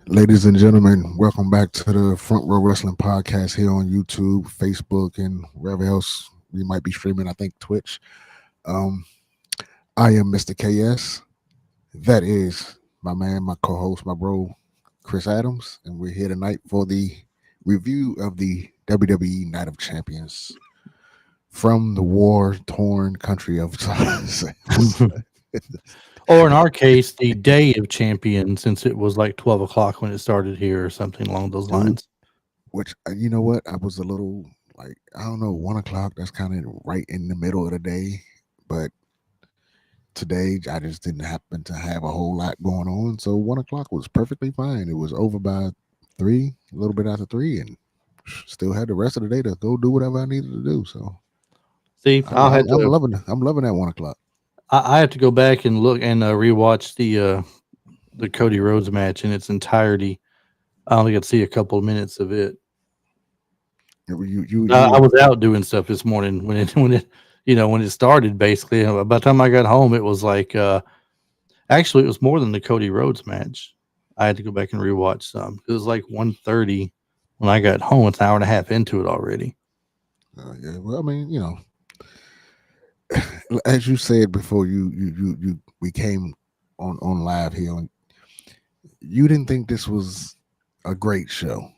Ladies and gentlemen, welcome back to the Front Row Wrestling Podcast here on YouTube, Facebook, and wherever else we might be streaming. I think Twitch. Um, I am Mr. KS. That is my man, my co-host, my bro, Chris Adams, and we're here tonight for the review of the WWE Night of Champions from the war-torn country of Or in our case, the Day of Champions, since it was like 12 o'clock when it started here or something along those dude. lines. Which you know what? I was a little like I don't know, 1 o'clock. That's kind of right in the middle of the day, but today I just didn't happen to have a whole lot going on, so 1 o'clock was perfectly fine. It was over by three, a little bit after three, and still had the rest of the day to go do whatever I needed to do. So See, I'm loving that 1 o'clock. I have to go back and look and rewatch the Cody Rhodes match in its entirety. I only got to see a couple of minutes of it. I was out doing stuff this morning when it started. Basically, by the time I got home, it was like actually it was more than the Cody Rhodes match. I had to go back and rewatch some. It was like 1:30 when I got home. It's an hour and a half into it already. Yeah, well, I mean, as you said before, we came on live here, and you didn't think this was a great show,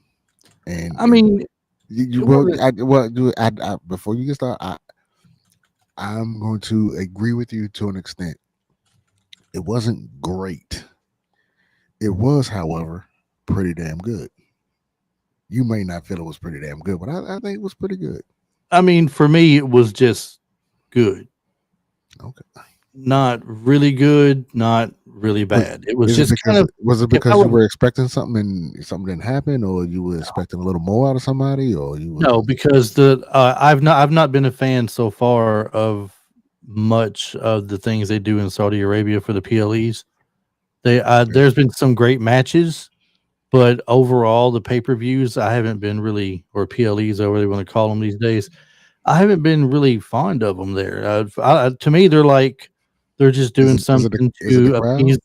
and I mean, before you get started, I'm going to agree with you to an extent. It wasn't great. It was, however, pretty damn good. You may not feel it was pretty damn good, but I think it was pretty good. I mean, for me, it was just good. Okay. Not really good, not really bad. It was just kind of. Was it because you were expecting something and something didn't happen, or you were expecting a little more out of somebody, or you were... No, because I've not been a fan so far of much of the things they do in Saudi Arabia for the PLEs. There's been some great matches, but overall the pay-per-views I haven't been really, or PLEs, however they want to call them these days. I haven't been really fond of them there. To me, they're just doing something to appease.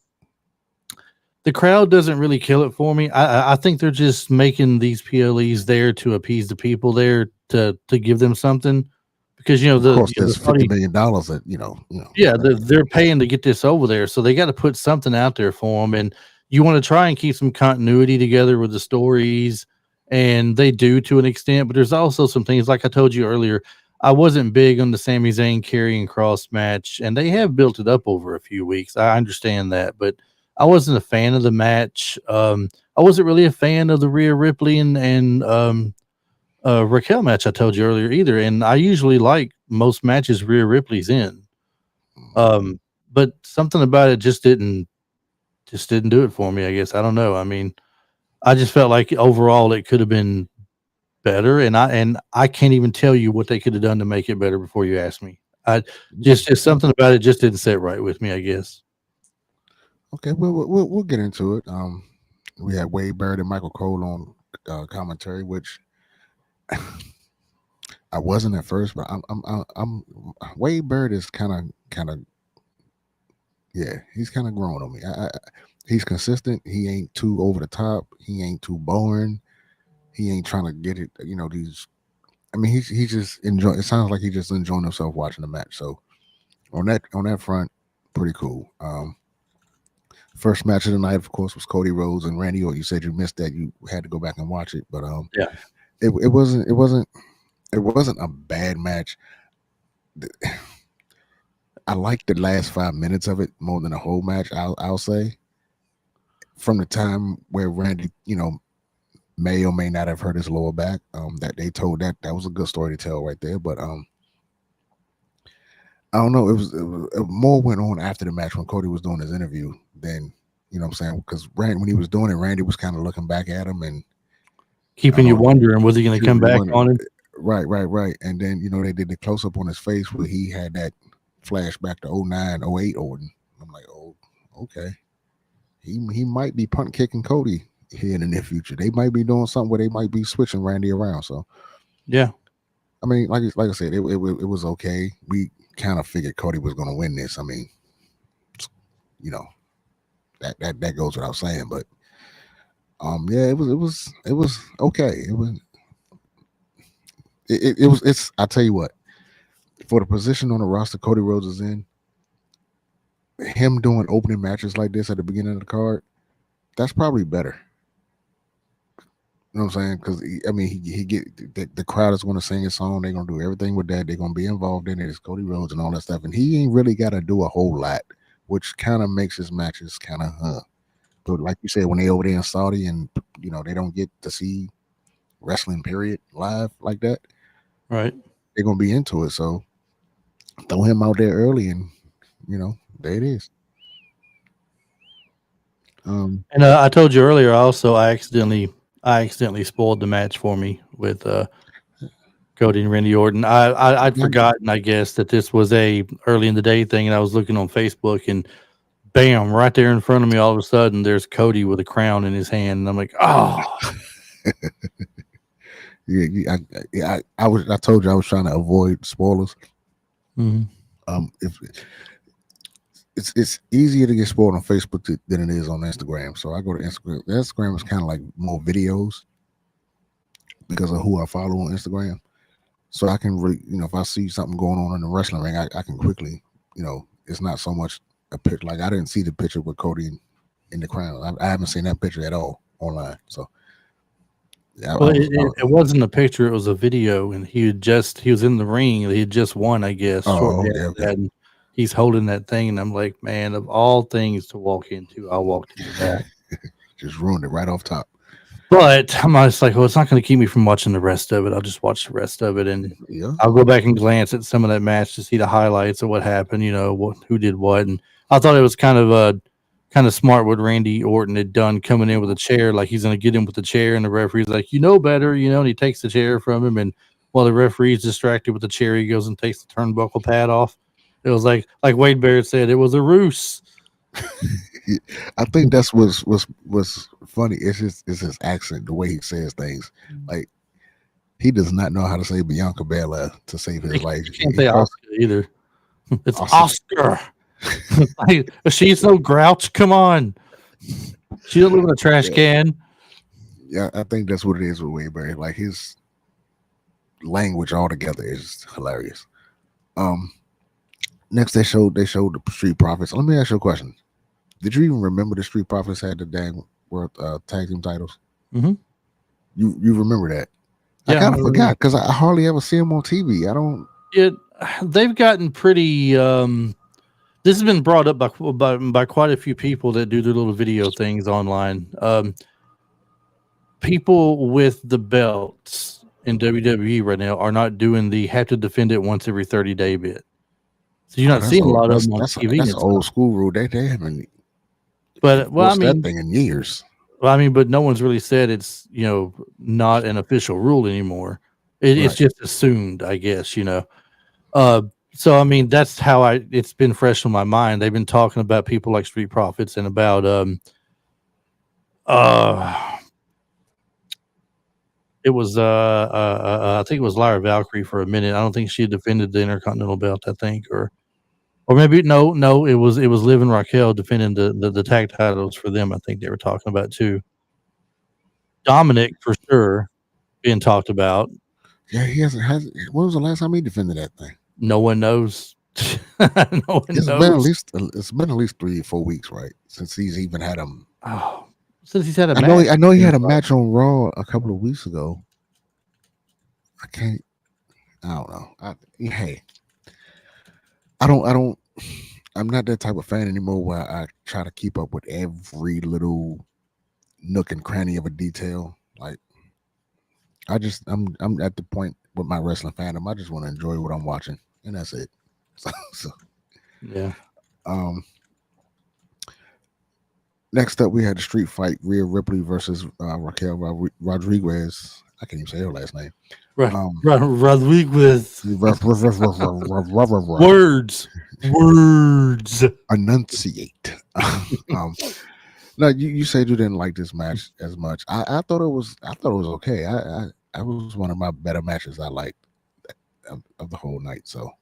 The crowd doesn't really kill it for me. I think they're just making these PLEs there to appease the people there to give them something, because of course there's $50 million that yeah, they're paying to get this over there, so they got to put something out there for them, and you want to try and keep some continuity together with the stories, and they do to an extent, but there's also some things like I told you earlier. I wasn't big on the Sami Zayn Karrion Kross match, and they have built it up over a few weeks. I understand that, but I wasn't a fan of the match. I wasn't really a fan of the Rhea Ripley and Raquel match I told you earlier either. And I usually like most matches Rhea Ripley's in. But something about it just didn't do it for me, I guess. I don't know. I mean, I just felt like overall it could have been better, and I can't even tell you what they could have done to make it better before you ask me. Just something about it just didn't sit right with me, I guess. Okay, we'll get into it. We had Wade Barrett and Michael Cole on commentary, which I wasn't at first, but I'm Wade Barrett is kind of yeah, he's kind of growing on me. He's consistent. He ain't too over the top. He ain't too boring. He ain't trying to get it. These. I mean, he's just enjoying. It sounds like he's just enjoying himself watching the match. So on that front, pretty cool. First match of the night, of course, was Cody Rhodes and Randy Orton. You said you missed that. You had to go back and watch it, but yeah, it wasn't a bad match. I liked the last 5 minutes of it more than the whole match. I'll say, from the time where Randy, may or may not have hurt his lower back. That they told that was a good story to tell right there. But I don't know. It was more went on after the match when Cody was doing his interview. Then what I'm saying, because when he was doing it, Randy was kind of looking back at him and keeping you wondering, was he going to come back on him? Right. And then they did the close up on his face where he had that flashback to 09, 08 Orton. I'm like, oh, okay. He might be punt kicking Cody here in the near future. They might be doing something where they might be switching Randy around. So yeah, I mean, like I said, it was okay. We kind of figured Cody was going to win this. I mean, that goes without saying. But Yeah, it was okay. It's I tell you what, for the position on the roster Cody Rhodes is in, him doing opening matches like this at the beginning of the card, that's probably better. You know what I'm saying? Because I mean, he get the crowd is going to sing his song. They're going to do everything with that. They're going to be involved in it. It's Cody Rhodes and all that stuff, and he ain't really got to do a whole lot, which kind of makes his matches kind of. But like you said, when they over there in Saudi, and you know they don't get to see wrestling period live like that, Right. they're going to be into it. So throw him out there early, and you know there it is. And I told you earlier also I accidentally spoiled the match for me with Cody and Randy Orton. I'd forgotten, I guess, that this was a early in the day thing, and I was looking on Facebook, and bam, right there in front of me, all of a sudden, there's Cody with a crown in his hand, and I'm like, oh. I told you I was trying to avoid spoilers. If it's easier to get spoiled on Facebook than it is on Instagram. So I go to Instagram. Instagram is kind of like more videos because of who I follow on Instagram. So I can really, you know, if I see something going on in the wrestling ring, I can quickly, you know, it's not so much a picture. Like I didn't see the picture with Cody in the crown. I haven't seen that picture at all online. So yeah, well, it wasn't a picture; it was a video, and he was in the ring. He had just won, I guess. Okay. And he's holding that thing, and I'm like, man, of all things to walk into, I walked into that. Just ruined it right off top. But I'm just like, well, it's not going to keep me from watching the rest of it. I'll just watch the rest of it, and I'll go back and glance at some of that match to see the highlights of what happened. You know, who did what, and I thought it was kind of smart what Randy Orton had done, coming in with a chair, like he's going to get him with the chair, and the referee's like, you know better, you know, and he takes the chair from him, and while the referee's distracted with the chair, he goes and takes the turnbuckle pad off. It was like Wade Barrett said, it was a ruse. I think that's was funny. It's his accent, the way he says things. Like he does not know how to say Bianca Belair to save his life. He can't say Oscar either. It's Oscar. Like, she's no grouch. Come on, she don't live in a trash can. Yeah, I think that's what it is with Wade Barrett. Like his language altogether is hilarious. Next they showed the Street Profits. Let me ask you a question. Did you even remember the Street Profits had the dang world tag team titles? Mm-hmm. You remember that? Yeah, I kind of forgot because I hardly ever see them on TV. I don't. They've gotten pretty. This has been brought up by quite a few people that do their little video things online. People with the belts in WWE right now are not doing the have to defend it once every 30-day bit. So you're not seeing a lot of them on TV. That's an old school rule. They haven't. But I mean, that thing in years. Well, I mean, but no one's really said it's, you know, not an official rule anymore. It's just assumed, I guess, you know. So I mean, that's how it's been fresh on my mind. They've been talking about people like Street Profits and about it was I think it was Lyra Valkyrie for a minute. I don't think she defended the Intercontinental belt, I think, or maybe no, it was Liv and Raquel defending the tag titles for them. I think they were talking about too. Dominic for sure being talked about. Yeah, he hasn't. When was the last time he defended that thing? No one knows. No one knows. It's been at least 3 or 4 weeks, right, since he's even had him. Oh, since he's had a match. I know he had a match on Raw a couple of weeks ago. I don't know. I'm not that type of fan anymore where I try to keep up with every little nook and cranny of a detail. Like I'm at the point with my wrestling fandom. I just want to enjoy what I'm watching, and that's it. So yeah. Next up, we had the street fight: Rhea Ripley versus Raquel Rodriguez. I can't even say her last name. Rodriguez. Words. Enunciate. No, you said you didn't like this match as much. I thought it was okay. I was one of my better matches I liked of the whole night. So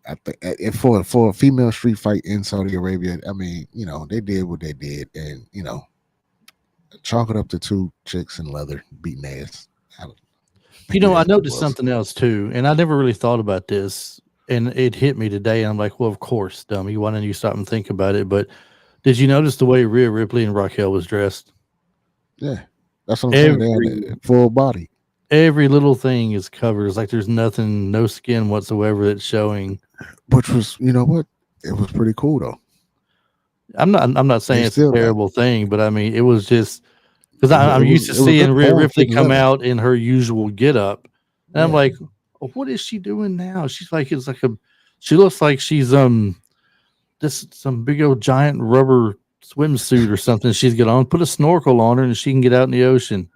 I think for a female street fight in Saudi Arabia, I mean, you know, they did what they did, and you know, Chalk it up to two chicks in leather beating ass. I don't You think know, I that's what it noticed was. something else too, and I never really thought about this, and it hit me today. And I'm like, well, of course, dummy. Why don't you stop and think about it? But did you notice the way Rhea Ripley and Raquel was dressed? Yeah, that's what I'm saying. They had Every a full body, every little thing is covered. It's like there's nothing, no skin whatsoever that's showing. which was, you know what? It was pretty cool though. I'm not They saying it's a still got terrible thing, but I mean, it was just because it was I'm used to it was seeing good Rhea form Ripley fitting come leather. out in her usual getup, and I'm Yeah, like, "Oh, what is she doing now? She's like, it's like a, she looks like she's this some big old giant rubber swimsuit or something she's got on. Put a snorkel on her and she can get out in the ocean.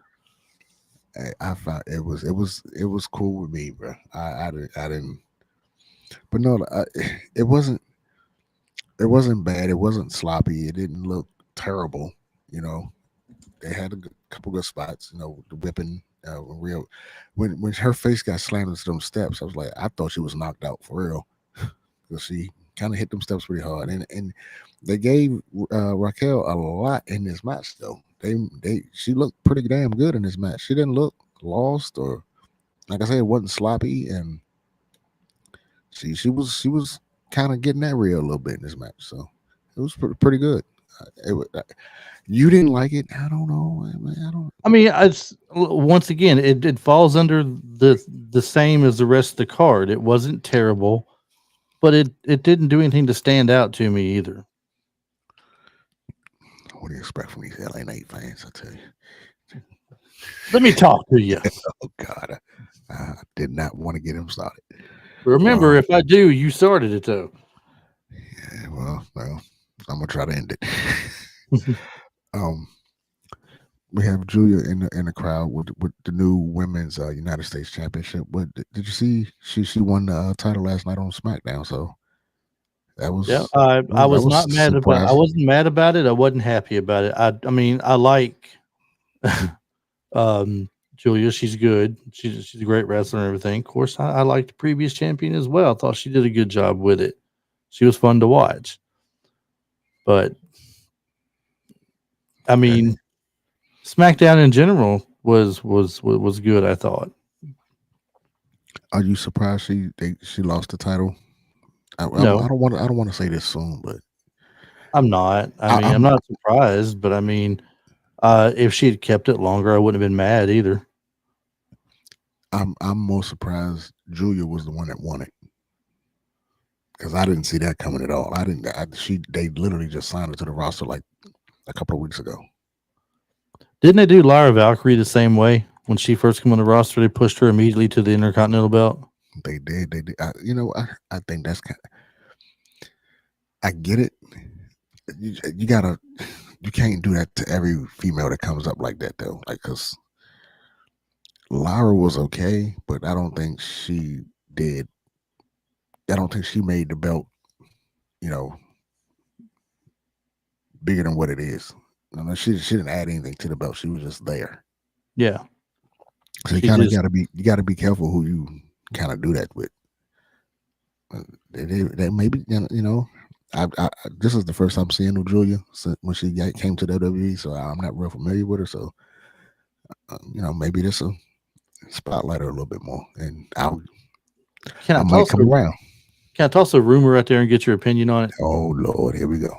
I found it was cool with me, bro. I didn't, but no, it wasn't bad. It wasn't sloppy. It didn't look terrible. You know, they had a couple good spots. You know, the whipping. Real when her face got slammed into them steps, I was like, I thought she was knocked out for real because she kind of hit them steps pretty hard. And they gave Raquel a lot in this match though. They she looked pretty damn good in this match. She didn't look lost or like I said, it wasn't sloppy, and she was kind of getting that real a little bit in this match. So it was pretty good. You didn't like it? I don't know. I don't. I mean, it's once again, it falls under the same as the rest of the card. It wasn't terrible, but it didn't do anything to stand out to me either. What do you expect from these LA Knight fans? I tell you. Let me talk to you. Oh God, I did not want to get him started. Remember, if I do, you started it though. Yeah, well, I'm gonna try to end it. um, we have Julia in the crowd with the new women's United States Championship. What did you see? She won the title last night on SmackDown. So that Yeah, was I that was was not mad about. I surprising. wasn't mad about it. I wasn't happy about it. I mean, I like Julia. She's good. She's a great wrestler and everything. Of course, I like the previous champion as well. I thought she did a good job with it. She was fun to watch. But I mean, SmackDown in general was good. I thought. Are you surprised she lost the title? No, I don't want to say this soon, but I'm not. I I, mean, I'm I'm not surprised. But I mean, if she had kept it longer, I wouldn't have been mad either. I'm more surprised Julia was the one that won it because I didn't see that coming at all. I didn't. They literally just signed her to the roster like a couple of weeks ago. Didn't they do Lyra Valkyrie the same way? When she first came on the roster, they pushed her immediately to the Intercontinental belt. They did. They did. I think that's kind of. I get it. You gotta. You can't do that to every female that comes up like that though. Like, cause Lyra was okay, but I don't think she did. I don't think she made the belt, you know, bigger than what it is. I mean, she didn't add anything to the belt. She was just there. Yeah, So you she kind of just gotta be careful who you kind of do that with. They maybe this is the first time seeing of Julia since when she came to WWE, so I'm not real familiar with her. So maybe this will spotlight her a little bit more, and can I I might toss come a around. can I toss a rumor out there and get your opinion on it? Oh Lord, here we go.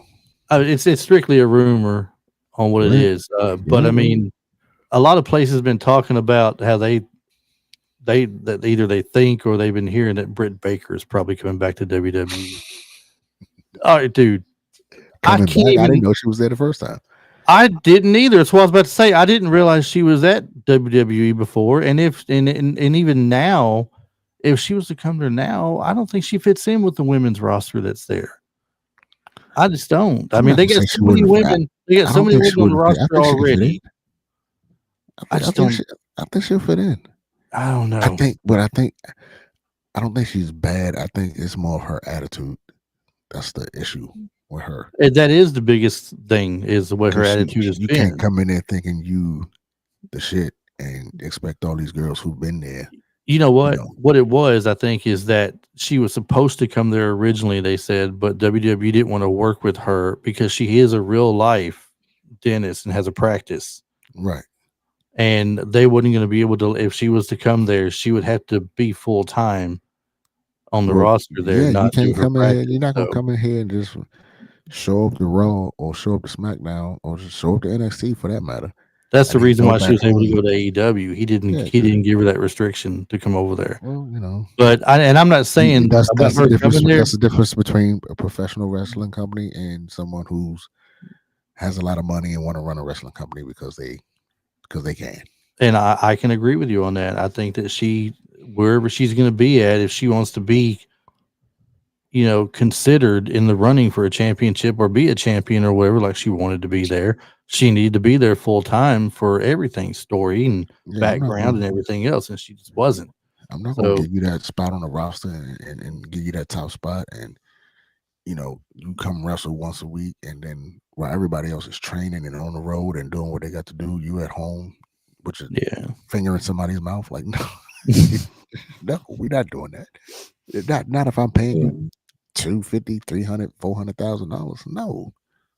It's strictly a rumor on what it Right. is, but I mean, a lot of places have been talking about how that either they think or they've been hearing that Britt Baker is probably coming back to WWE. All right, dude, I Coming can't back, I didn't even. know she was there the first time. I didn't either. That's what I was about to say. I didn't realize she was at WWE before, and if and even now, if she was to come there now, I don't think she fits in with the women's roster that's there. I just don't. I I'm mean, not they gonna got say so she many wouldn't fit. women. They got I so don't many think she women on the wouldn't fit. I roster think she could fit in. already. I just don't. I think she'll fit in. I don't I know. think, but I don't think she's bad. I think it's more of her attitude. That's the issue with her. That is the biggest thing is what her attitude has You can't been. come in there thinking you the shit and expect all these girls who've been there. You know You what? know, What it was, I think, is that she was supposed to come there originally. They said, but WWE didn't want to work with her because she is a real life dentist and has a practice, Right. and they wasn't going to be able to. If she was to come there, she would have to be full time on the Well, roster there, yeah, you not do can't her come in here. practice. You're not gonna So come in here and just show up to Raw or show up to SmackDown or just show up to NXT for that matter, that's and the then reason go why she back was able to home. go to AEW. He didn't. Yeah, He didn't give her that restriction to come over there. well, But I'm not saying about that's the her difference. coming there. That's the difference between a professional wrestling company and someone who's has a lot of money and want to run a wrestling company because they can. And I can agree with you on that. I think that she, wherever she's going to be at, if she wants to be, considered in the running for a championship or be a champion or whatever, like she wanted to be there, she needed to be there full time for everything, story and Yeah, background and everything else. And she just wasn't. I'm not gonna So, give you that spot on the roster and give you that top spot and you come wrestle once a week and then while everybody else is training and on the road and doing what they got to do, you at home, which is yeah. finger in somebody's mouth. Like, no, no, we're not doing that. Not if I'm paying you $250, $300, $400,000. No,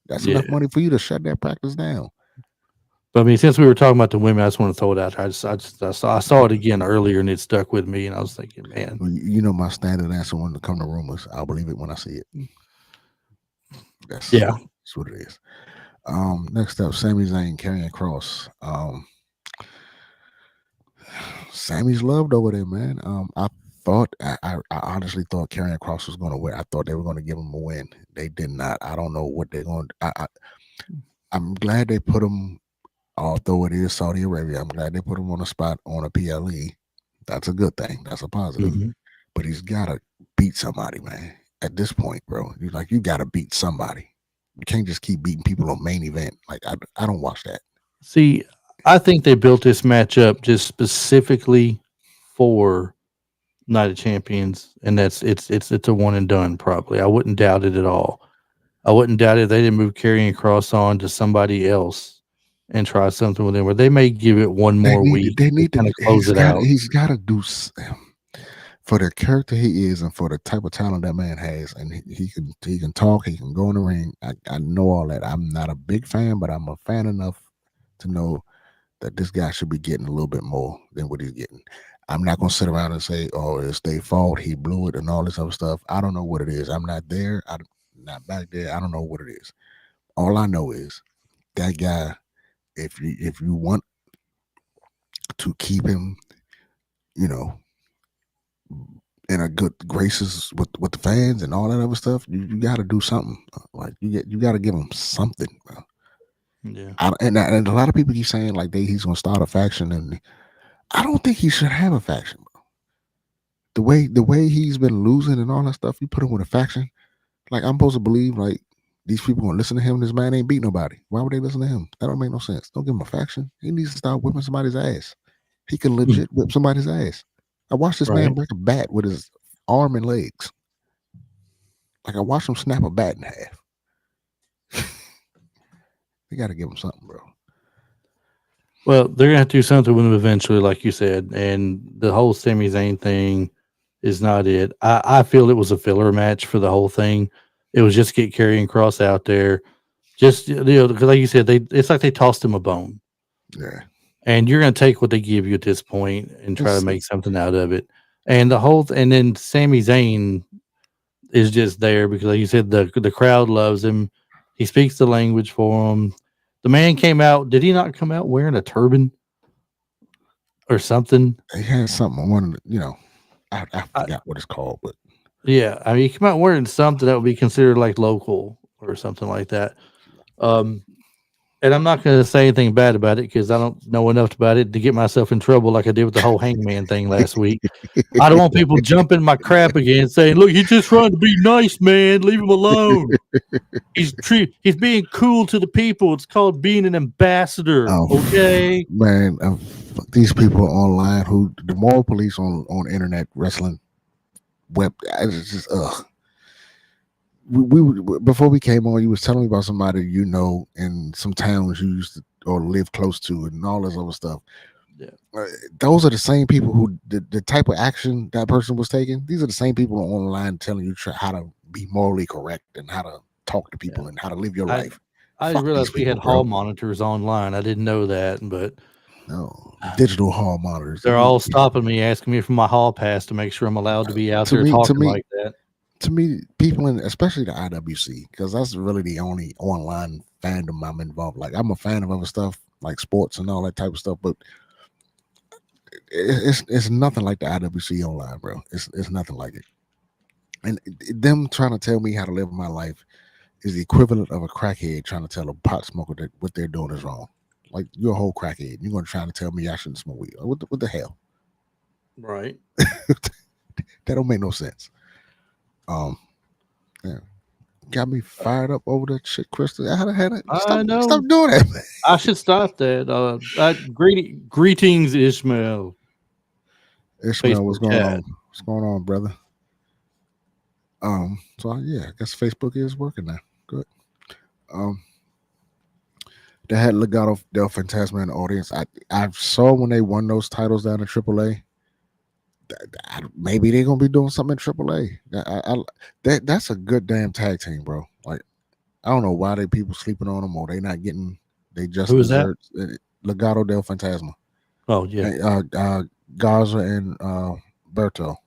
that's Yeah. enough money for you to shut that practice down. But I mean, since we were talking about the women, I just want to throw it out. I saw it again earlier and it stuck with me. And I was thinking, man, Well, you know my standard answer when it come to rumors. I'll believe it when I see it. That's what it is. Next up, Sami Zayn, Karrion Kross. Sammy's loved over there, man. I honestly thought Karrion Kross was going to win. I thought they were going to give him a win. They did not. I don't know what they're going to. I'm glad they put him, although it is Saudi Arabia, I'm glad they put him on a spot on a PLE. That's a good thing. That's a positive. Mm-hmm. But he's got to beat somebody, man. At this point, bro, you got to beat somebody. You can't just keep beating people on main event. Like, I don't watch that. See, I think they built this match up just specifically for Night of Champions, and it's a one and done. Probably, I wouldn't doubt it at all. I wouldn't doubt it if they didn't move Karrion Kross on to somebody else and try something with him, where they may give it one more week. They need to kind of close it out. He's got to do for the character he is and for the type of talent that man has, and he can talk, he can go in the ring. I know all that. I'm not a big fan, but I'm a fan enough to know that this guy should be getting a little bit more than what he's getting. I'm not gonna sit around and say, "Oh, it's their fault. He blew it," and all this other stuff. I don't know what it is. I'm not there. I'm not back there. I don't know what it is. All I know is that guy. If you want to keep him, in a good graces with the fans and all that other stuff, you got to do something. Like you got to give him something, bro. Yeah, and a lot of people keep saying like he's gonna start a faction, and I don't think he should have a faction, bro. The way he's been losing and all that stuff, you put him with a faction. Like, I'm supposed to believe like these people gonna listen to him. This man ain't beat nobody. Why would they listen to him? That don't make no sense. Don't give him a faction. He needs to start whipping somebody's ass. He can legit whip somebody's ass. I watched this man break a bat with his arm and legs. Like, I watched him snap a bat in half. You got to give him something, bro. Well, they're gonna have to do something with him eventually, like you said, and the whole Sami Zayn thing is not it. I feel it was a filler match for the whole thing. It was just get Karrion Kross out there, just because, like you said, it's like they tossed him a bone. Yeah. And you're going to take what they give you at this point and try to make something out of it. And and then Sami Zayn is just there because, like you said, the crowd loves him. He speaks the language for him. The man came out. Did he not come out wearing a turban or something? He had something on, I forgot what it's called, but yeah, I mean, he came out wearing something that would be considered like local or something like that. And I'm not going to say anything bad about it because I don't know enough about it to get myself in trouble like I did with the whole Hangman thing last week. I don't want people jumping my crap again saying, look, he's just trying to be nice, man. Leave him alone. He's being cool to the people. It's called being an ambassador. Okay. Man, these people online the moral police on internet wrestling web, it's just, we before we came on, you was telling me about somebody in some towns you used to or live close to and all this other stuff. Yeah, those are the same people who the type of action that person was taking. These are the same people online telling you how to be morally correct and how to talk to people and how to live your life. I Fuck these realized we people, had hall bro. monitors online. I didn't know that, but No, digital hall monitors. they're all stopping me, asking me for my hall pass to make sure I'm allowed to be out To there me, to talking me, like that. to me, people in, especially the IWC, because that's really the only online fandom I'm involved. Like, I'm a fan of other stuff like sports and all that type of stuff, but it's nothing like the IWC online, bro. It's nothing like it. And them trying to tell me how to live my life is the equivalent of a crackhead trying to tell a pot smoker that what they're doing is wrong. Like, you're a whole crackhead. You're going to try to tell me I shouldn't smoke weed. What the hell? Right. That don't make no sense. Yeah. Got me fired up over that shit, Crystal. I had to I know. stop doing that, man. I should stop that. Greetings, Ishmael. Ishmael, what's Facebook going chat. on? What's going on, brother? So yeah, I guess Facebook is working now. Good. They had Legado del Fantasma in the audience. I saw when they won those titles down in AAA. Maybe they're gonna be doing something in AAA. That's a good damn tag team, bro. Like, I don't know why they people sleeping on them or they not getting they just Who is that? desserts. Legado del Fantasma. Oh yeah. Garza and Berto.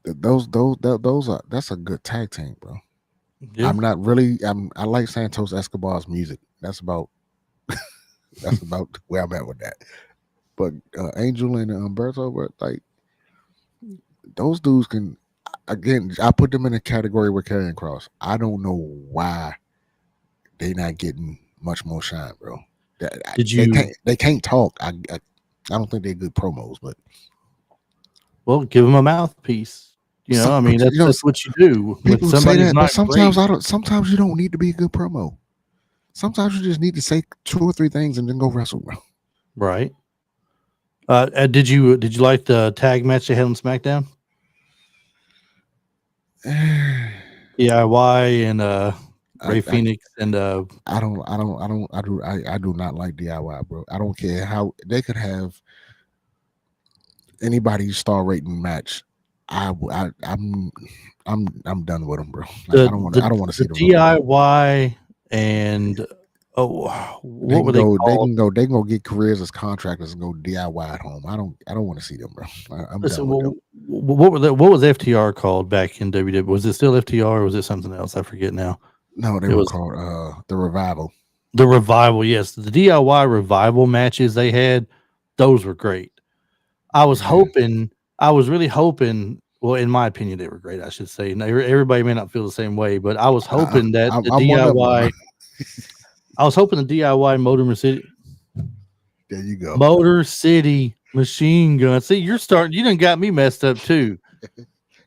Those are that's a good tag team, bro. Yeah. I'm not really. I like Santos Escobar's music. That's about where I'm at with that. But Angel and Umberto, but like those dudes can. Again, I put them in a category with Karrion Kross. I don't know why they not getting much more shine, bro. They can't talk. I don't think they're good promos, but Well, give them a mouthpiece. You know, I mean, that's what you do. People say that, but sometimes I don't. Sometimes you don't need to be a good promo. Sometimes you just need to say 2 or 3 things and then go wrestle, bro. Right. Did you like the tag match they had on SmackDown? DIY and Ray Phoenix and I do not like DIY, bro. I don't care how they could have anybody's star rating match. I'm done with them, bro. Like, I don't want to see them. DIY and what were they called? They can go get careers as contractors and go DIY at home. I don't want to see them, bro. I'm done with them. What was FTR called back in WWE? Was it still FTR or was it something else? I forget now. No, they were called the Revival. The Revival, yes. The DIY Revival matches they had, those were great. I was really hoping. Well, in my opinion, they were great. I should say. Now, everybody may not feel the same way, but I was hoping that the DIY. I was hoping the DIY Motor City. There you go. Motor City Machine Gun. See, you done got me messed up too.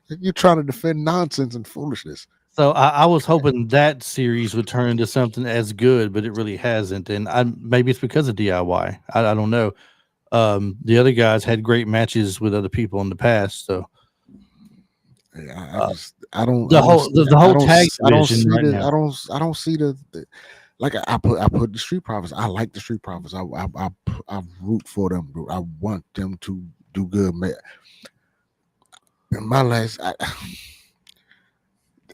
You're trying to defend nonsense and foolishness. So I was hoping that series would turn into something as good, but it really hasn't. And maybe it's because of DIY. I don't know. The other guys had great matches with other people in the past. So I don't see the like I put the Street Profits. I like the Street Profits. I root for them. I want them to do good. In my last,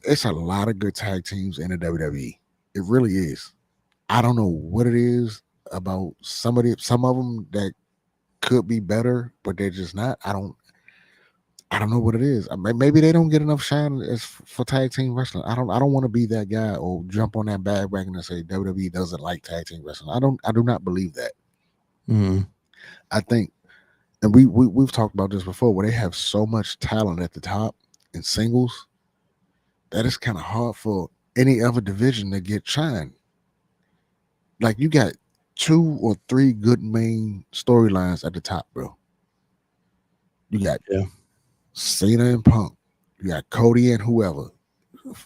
it's a lot of good tag teams in the WWE. It really is. I don't know what it is about some of them that could be better, but they're just not. I don't know what it is. Maybe they don't get enough shine as for tag team wrestling. I don't want to be that guy or jump on that bandwagon and say WWE doesn't like tag team wrestling. I do not believe that. Mm-hmm. I think, and we've talked about this before, where they have so much talent at the top in singles that it's kind of hard for any other division to get shine. Like, you got 2 or 3 good main storylines at the top, bro. You got Cena and Punk. You got Cody and whoever,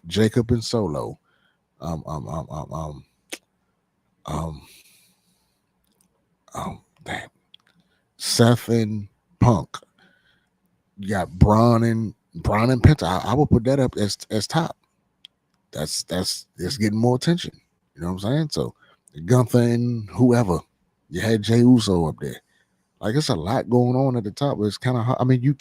Jacob and Solo, Seth and Punk. You got Braun and Penta. I would put that up as top. That's getting more attention. You know what I'm saying? So Gunther and whoever. You had Jey Uso up there. Like, it's a lot going on at the top. But it's kind of hard. I mean,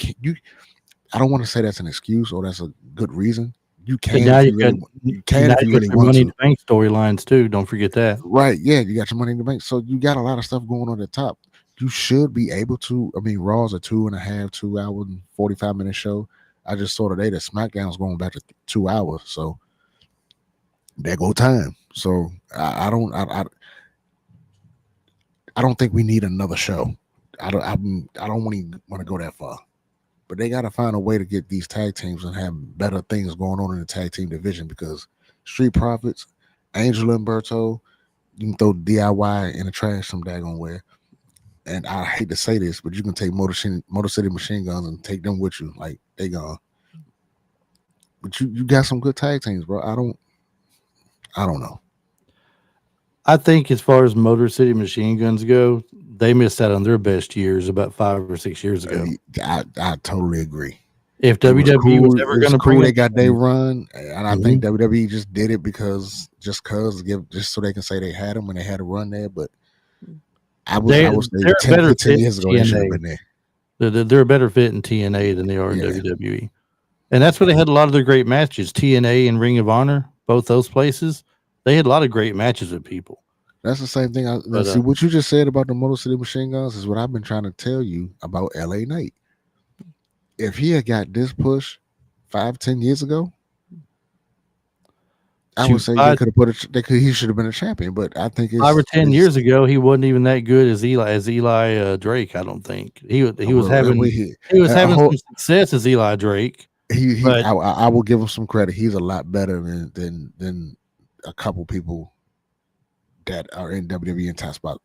I don't want to say that's an excuse or that's a good reason, You And can now if you you got really you can now if you you got really your want Money in to. the Bank storylines too. Don't forget that. Right? Yeah, you got your Money in the Bank, so you got a lot of stuff going on at the top. You should be able to. I mean, Raw's a 2.5, 2 hour and 45 minute show. I just saw today that SmackDown's going back to 2 hours, so there go time. So I don't I don't think we need another show. I don't want to go that far. But they got to find a way to get these tag teams and have better things going on in the tag team division, because Street Profits, Angel and Berto, you can throw DIY in the trash some daggone where. And I hate to say this, but you can take Motor City Machine Guns and take them with you. Like, they gone. But you got some good tag teams, bro. I don't know. I think as far as Motor City Machine Guns go, they missed out on their best years about 5 or 6 years ago. I totally agree. If It was WWE was cool. ever It was going to bring cool. They them got their in, run, and I think Mhm. WWE just did it because just so they can say they had them when they had a run there. But I would say they're a 10, better 15 fit in years ago they should have TNA. been there. They're a better fit in TNA than they are in Yeah, WWE. And that's where they had a lot of their great matches. TNA and Ring of Honor, both those places, they had a lot of great matches with people. that's the same thing. Now, But see what you just said about the Motor City Machine Guns is what I've been trying to tell you about LA Knight. If he had got this push 5, 10 years ago, I would shoot, say they could have he should have been a champion. But I think 5 or 10 years ago, he wasn't even that good as Eli Drake. I don't think he was having some success as Eli Drake. But I will give him some credit. He's a lot better than a couple people that are in WWE and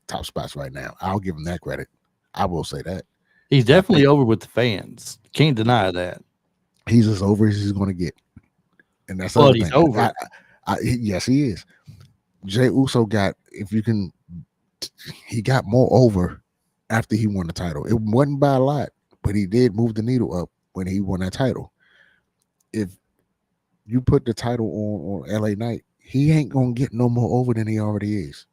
top spots right now. I'll give him that credit. I will say that he's definitely over with the fans. Can't deny that. He's as over as he's going to get, and that's But the he's thing. over. Yes, he is. Jey Uso got, he got more over after he won the title. It wasn't by a lot, but he did move the needle up when he won that title. If you put the title on LA Knight, he ain't gonna get no more over than he already is.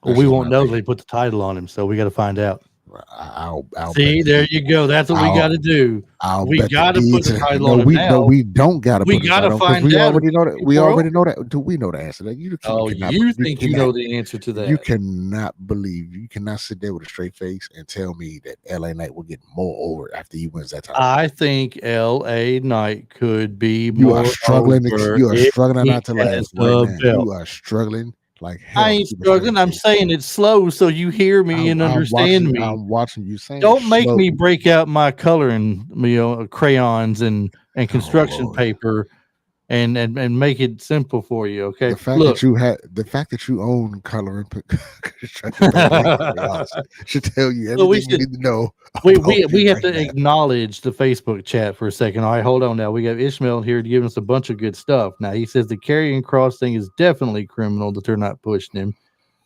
Well, we won't know until they put the title on him, so we got to find out. I'll see. There you go. That's what we got to do. We got to put the title on him now. No, we don't got to. We got to find we out. Already know that. We already know that. Do we know the answer? That you think you know the answer to that? You cannot believe. You cannot sit there with a straight face and tell me that LA Knight will get more over after he wins that title. I think LA Knight could be you more. Are struggling. You are struggling not to laugh right now. Belt. You are struggling. Like hell, I ain't struggling. I'm saying it slow so you hear me and understand me. I'm watching you saying. Don't make me break out my coloring, crayons and construction paper, and make it simple for you. Okay. The fact that you own coloring construction paper should tell you everything you need to know. We have to acknowledge the Facebook chat for a second. All right, hold on now. We got Ishmael here to give us a bunch of good stuff. Now he says the Karrion Kross thing is definitely criminal that they're not pushing him.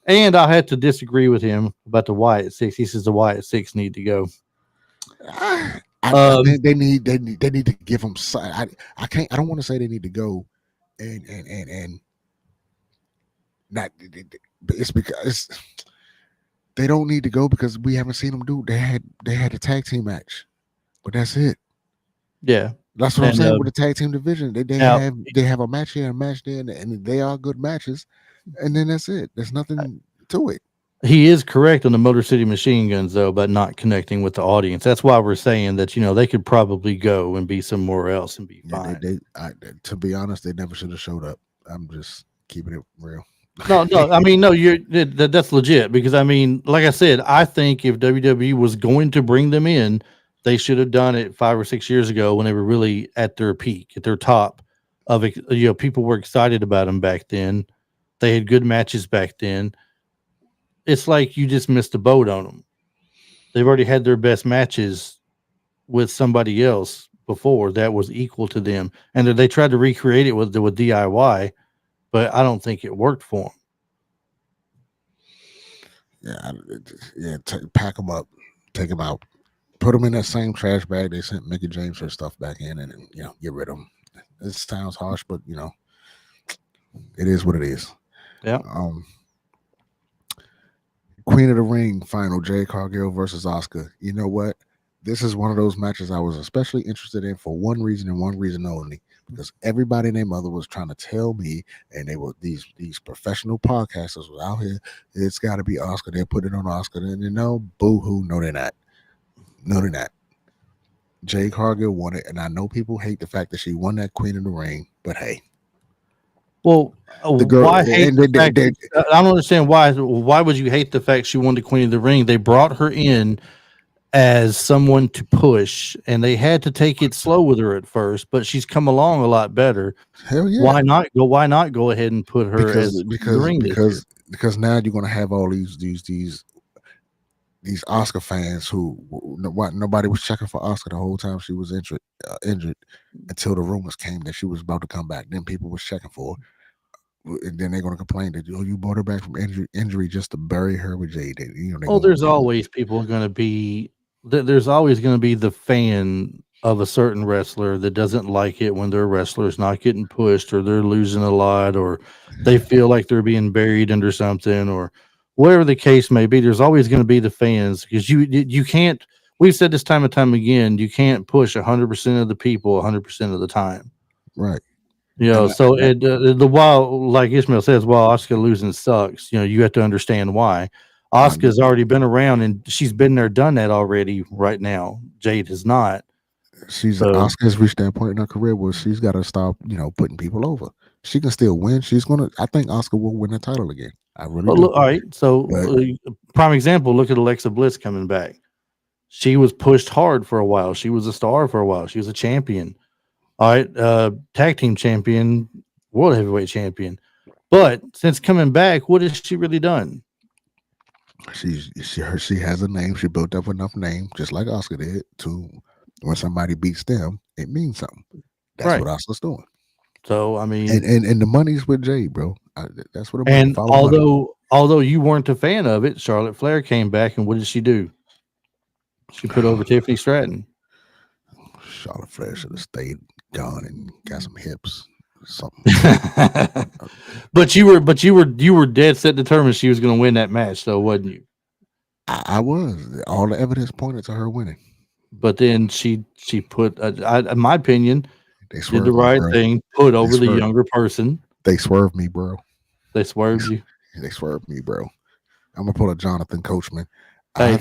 And I had to disagree with him about the Wyatt Six. He says the Wyatt Six need to go. I think they need to give them. I don't want to say they need to go, and not. It's because they don't need to go because we haven't seen them do. They had a tag team match, but that's it. Yeah, that's what I'm saying with the tag team division. They have a match here, and a match there, and they are good matches, and then that's it. There's nothing to it. He is correct on the Motor City Machine Guns, though, about not connecting with the audience. That's why we're saying that, they could probably go and be somewhere else and be fine. To be honest, they never should have showed up. I'm just keeping it real. No. I mean, no, that's legit because, like I said, I think if WWE was going to bring them in, they should have done it 5 or 6 years ago when they were really at their peak, at their top of it. People were excited about them back then. They had good matches back then. It's like you just missed the boat on them. They've already had their best matches with somebody else before that was equal to them, and they tried to recreate it with DIY, but I don't think it worked for them. Pack them up, take them out, put them in that same trash bag they sent Mickie James her stuff back in, and get rid of them. It sounds harsh, but it is what it is. Yeah. Queen of the Ring final, Jade Cargill versus Asuka. You know what? this is one of those matches I was especially interested in for one reason and one reason only. Because everybody and their mother was trying to tell me, and they were these professional podcasters was out here. It's got to be Oscar. They'll put it on Oscar, and you know, boo hoo. No, they're not. No, they're not. Jade Cargill won it, and I know people hate the fact that she won that Queen of the Ring, but hey, Well, the girl why hate and the fact? I don't understand why. Why would you hate the fact she won the Queen of the Ring? They brought her in as someone to push, and they had to take it slow with her at first, but she's come along a lot better. hell yeah, Why not go? Why not go ahead and put her as Queen of the Ring this year? because now you're gonna have all these Oscar fans who nobody was checking for Oscar the whole time she was injured until the rumors came that she was about to come back. Then people was checking for her. And then they're going to complain that you brought her back from injury just to bury her with Jade. You know, There's always people going to be. There's always going to be the fan of a certain wrestler that doesn't like it when their wrestler's not getting pushed or they're losing a lot or they feel like they're being buried under something or whatever the case may be. There's always going to be the fans because you can't. We've said this time and time again. You can't push 100% of the people 100% of the time. Right. You know, so while, like Ishmael says, while Oscar losing sucks, you know, you have to understand why. Oscar's already been around and she's been there, done that already. Right now, Jade has not. Oscar's reached that point in her career where she's got to stop, you know, putting people over. She can still win. I think Oscar will win the title again. I really do. Look, all right. So, prime example, look at Alexa Bliss coming back. She was pushed hard for a while. She was a star for a while. She was a champion. All right, tag team champion, world heavyweight champion. But since coming back, what has she really done? She has a name. She built up enough name, just like Oscar did, to when somebody beats them, it means something. That's what Oscar's doing. So I mean, and the money's with Jade, bro. That's what. And although you weren't a fan of it, Charlotte Flair came back, and what did she do? She put over Tiffany Stratton. Charlotte Flair should have stayed gone and got some hips, something. but you were dead set determined she was going to win that match, though, wasn't you? I was. All the evidence pointed to her winning. But then she put, in my opinion, did the right thing, put over the younger person. They swerved me, bro. They swerved you. They swerved me, bro. I'm gonna pull a Jonathan Coachman. Hey.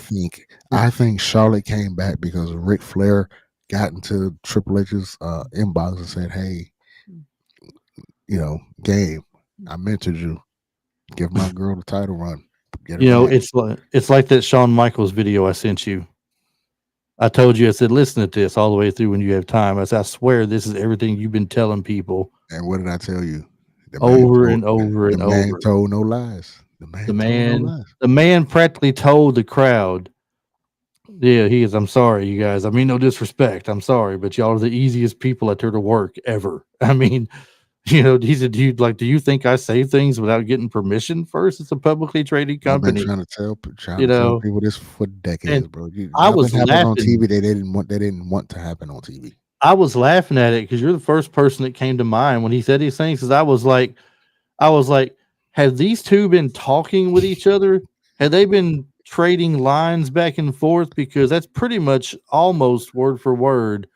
I think Charlotte came back because Ric Flair got into Triple H's inbox and said, "Hey, you know, Gabe, I mentored you. Give my girl the title run." You know, it's like that Shawn Michaels video I sent you. I told you, I said, listen to this all the way through when you have time. I said, I swear this is everything you've been telling people. And what did I tell you? Over and over and over. The man told no lies. The man practically told the crowd, yeah, he is. I'm sorry, you guys. I mean, no disrespect. I'm sorry, but y'all are the easiest people out there to work ever. I mean, you know, he said, do you think I say things without getting permission first? It's a publicly traded company. I've been trying to tell people this for decades, bro. I was laughing on TV. They didn't want to happen on TV. I was laughing at it because you're the first person that came to mind when he said these things. Because I was like, have these two been talking with each other? Have they been trading lines back and forth? Because that's pretty much almost word for word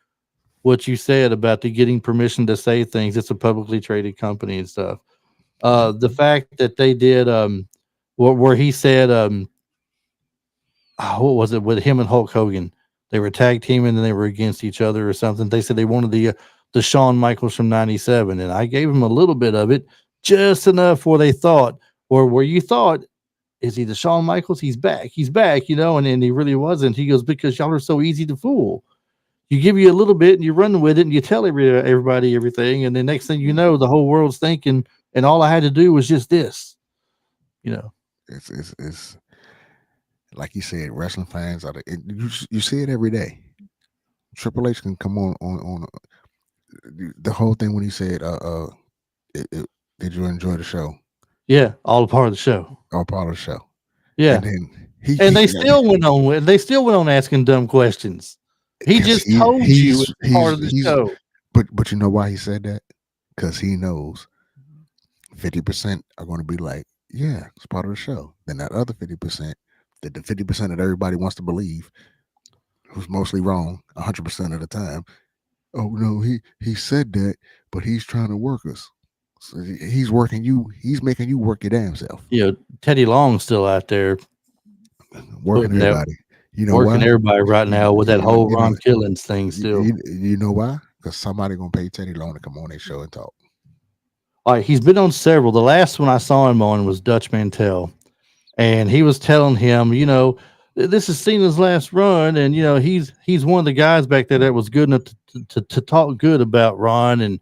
what you said about the getting permission to say things. It's a publicly traded company and stuff. The fact that they did where he said what was it with him and Hulk Hogan? They were tag teaming and they were against each other or something. They said they wanted the Shawn Michaels from '97, and I gave him a little bit of it, just enough where they thought, or where you thought, is he the Shawn Michaels? He's back, you know, and he really wasn't. He goes, because y'all are so easy to fool. You give you a little bit and you run with it and you tell everybody everything, and the next thing you know, the whole world's thinking, and all I had to do was just this, you know. It's like you said, wrestling fans are you see it every day. Triple H can come on the whole thing when he said, "Did you enjoy the show?" Yeah, all part of the show. All part of the show. Yeah, and then they still went on. They still went on asking dumb questions. He just told you it's part of the show. But you know why he said that? Because he knows 50% are going to be like, yeah, it's part of the show. Then that other 50%, the 50% that everybody wants to believe, who's mostly wrong 100% of the time. Oh no, he said that, but he's trying to work us. So he's working you. He's making you work your damn self, You know, Teddy Long's still out there working putting that everybody. You know working why? everybody right now with that whole You know, Ron Killings thing still. you know why? Because somebody gonna pay Teddy Long to come on their show and talk. All right, he's been on several. The last one I saw him on was Dutch Mantel, and he was telling him, you know, this is Cena's last run, and you know he's one of the guys back there that was good enough to talk good about Ron and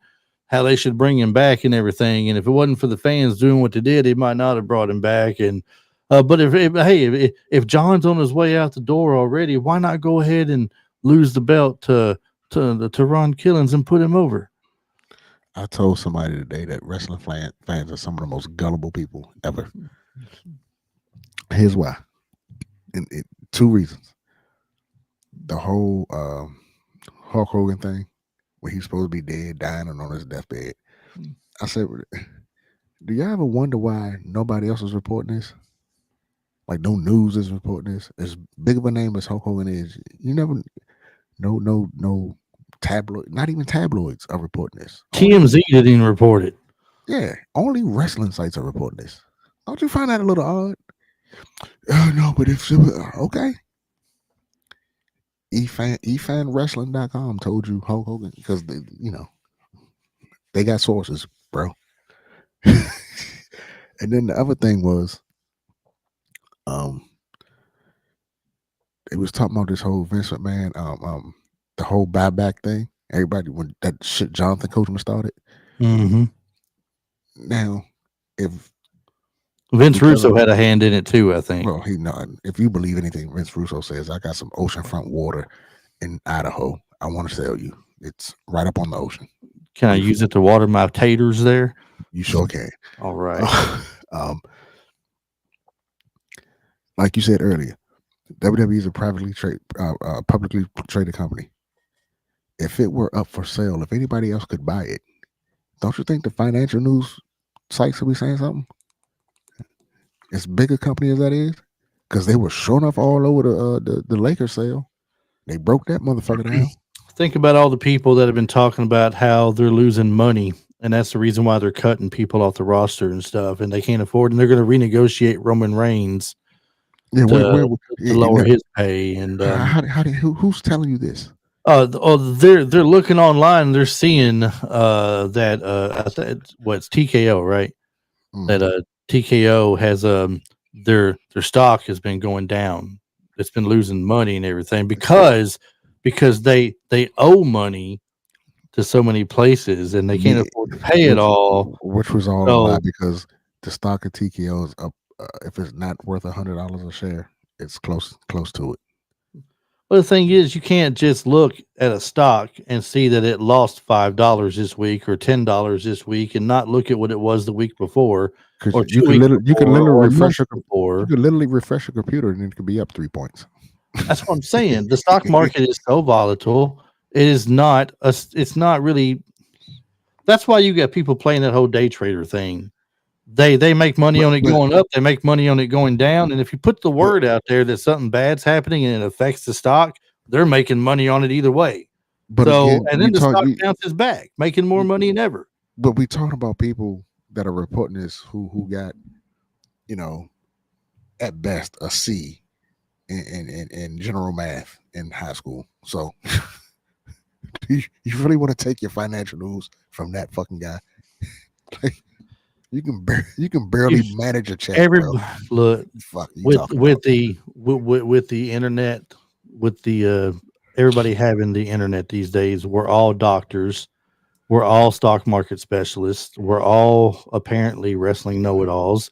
how they should bring him back and everything. And if it wasn't for the fans doing what they did, he might not have brought him back. And but if John's on his way out the door already, why not go ahead and lose the belt to Ron Killings and put him over? I told somebody today that wrestling fans are some of the most gullible people ever. Here's why. And two reasons. The whole Hulk Hogan thing, where he's supposed to be dead, dying, and on his deathbed. I said, do y'all ever wonder why nobody else is reporting this? Like no news is reporting this. As big of a name as Hulk Hogan is, you never, no tabloid, not even tabloids are reporting this. TMZ didn't even report it. Yeah, only wrestling sites are reporting this. Don't you find that a little odd? No, but if okay. eFanWrestling.com told you Hulk Hogan because they, they got sources, bro. And then the other thing was, it was talking about this whole Vince McMahon, the whole buyback thing. Everybody when that shit Jonathan Coachman started. Mm-hmm. Now, if Vince Russo had a hand in it too, I think. Well, if you believe anything Vince Russo says, I got some oceanfront water in Idaho. I want to sell you. It's right up on the ocean. Can I use it to water my taters there? You sure can. All right. Like you said earlier, WWE is a publicly traded company. If it were up for sale, if anybody else could buy it, don't you think the financial news sites will be saying something? As big a company as that is, because they were showing up all over the Lakers sale. They broke that motherfucker down. Think about all the people that have been talking about how they're losing money, and that's the reason why they're cutting people off the roster and stuff, and they can't afford, and they're going to renegotiate Roman Reigns to lower his pay. And who's telling you this? They're looking online, and they're seeing that what's TKO, right? Mm-hmm. That TKO has their stock has been going down. It's been losing money and everything because they owe money to so many places and they can't afford to pay it all. Which was all a lie because the stock of TKO is up. If it's not worth $100 a share, it's close to it. Well, the thing is, you can't just look at a stock and see that it lost $5 this week or $10 this week and not look at what it was the week before. Or you can literally refresh your computer and it could be up 3 points. That's what I'm saying. The stock market is so volatile. It is not. It's not really. That's why you got people playing that whole day trader thing. They make money on it going up. They make money on it going down. And if you put the word out there that something bad's happening and it affects the stock, they're making money on it either way. But then the stock bounces back, making more money than ever. But we talking about people that are reporting this who got, at best a C in general math in high school. So you really want to take your financial news from that fucking guy? You can barely manage a check. Look, with the internet, with the everybody having the internet these days, we're all doctors, we're all stock market specialists, we're all apparently wrestling know-it-alls.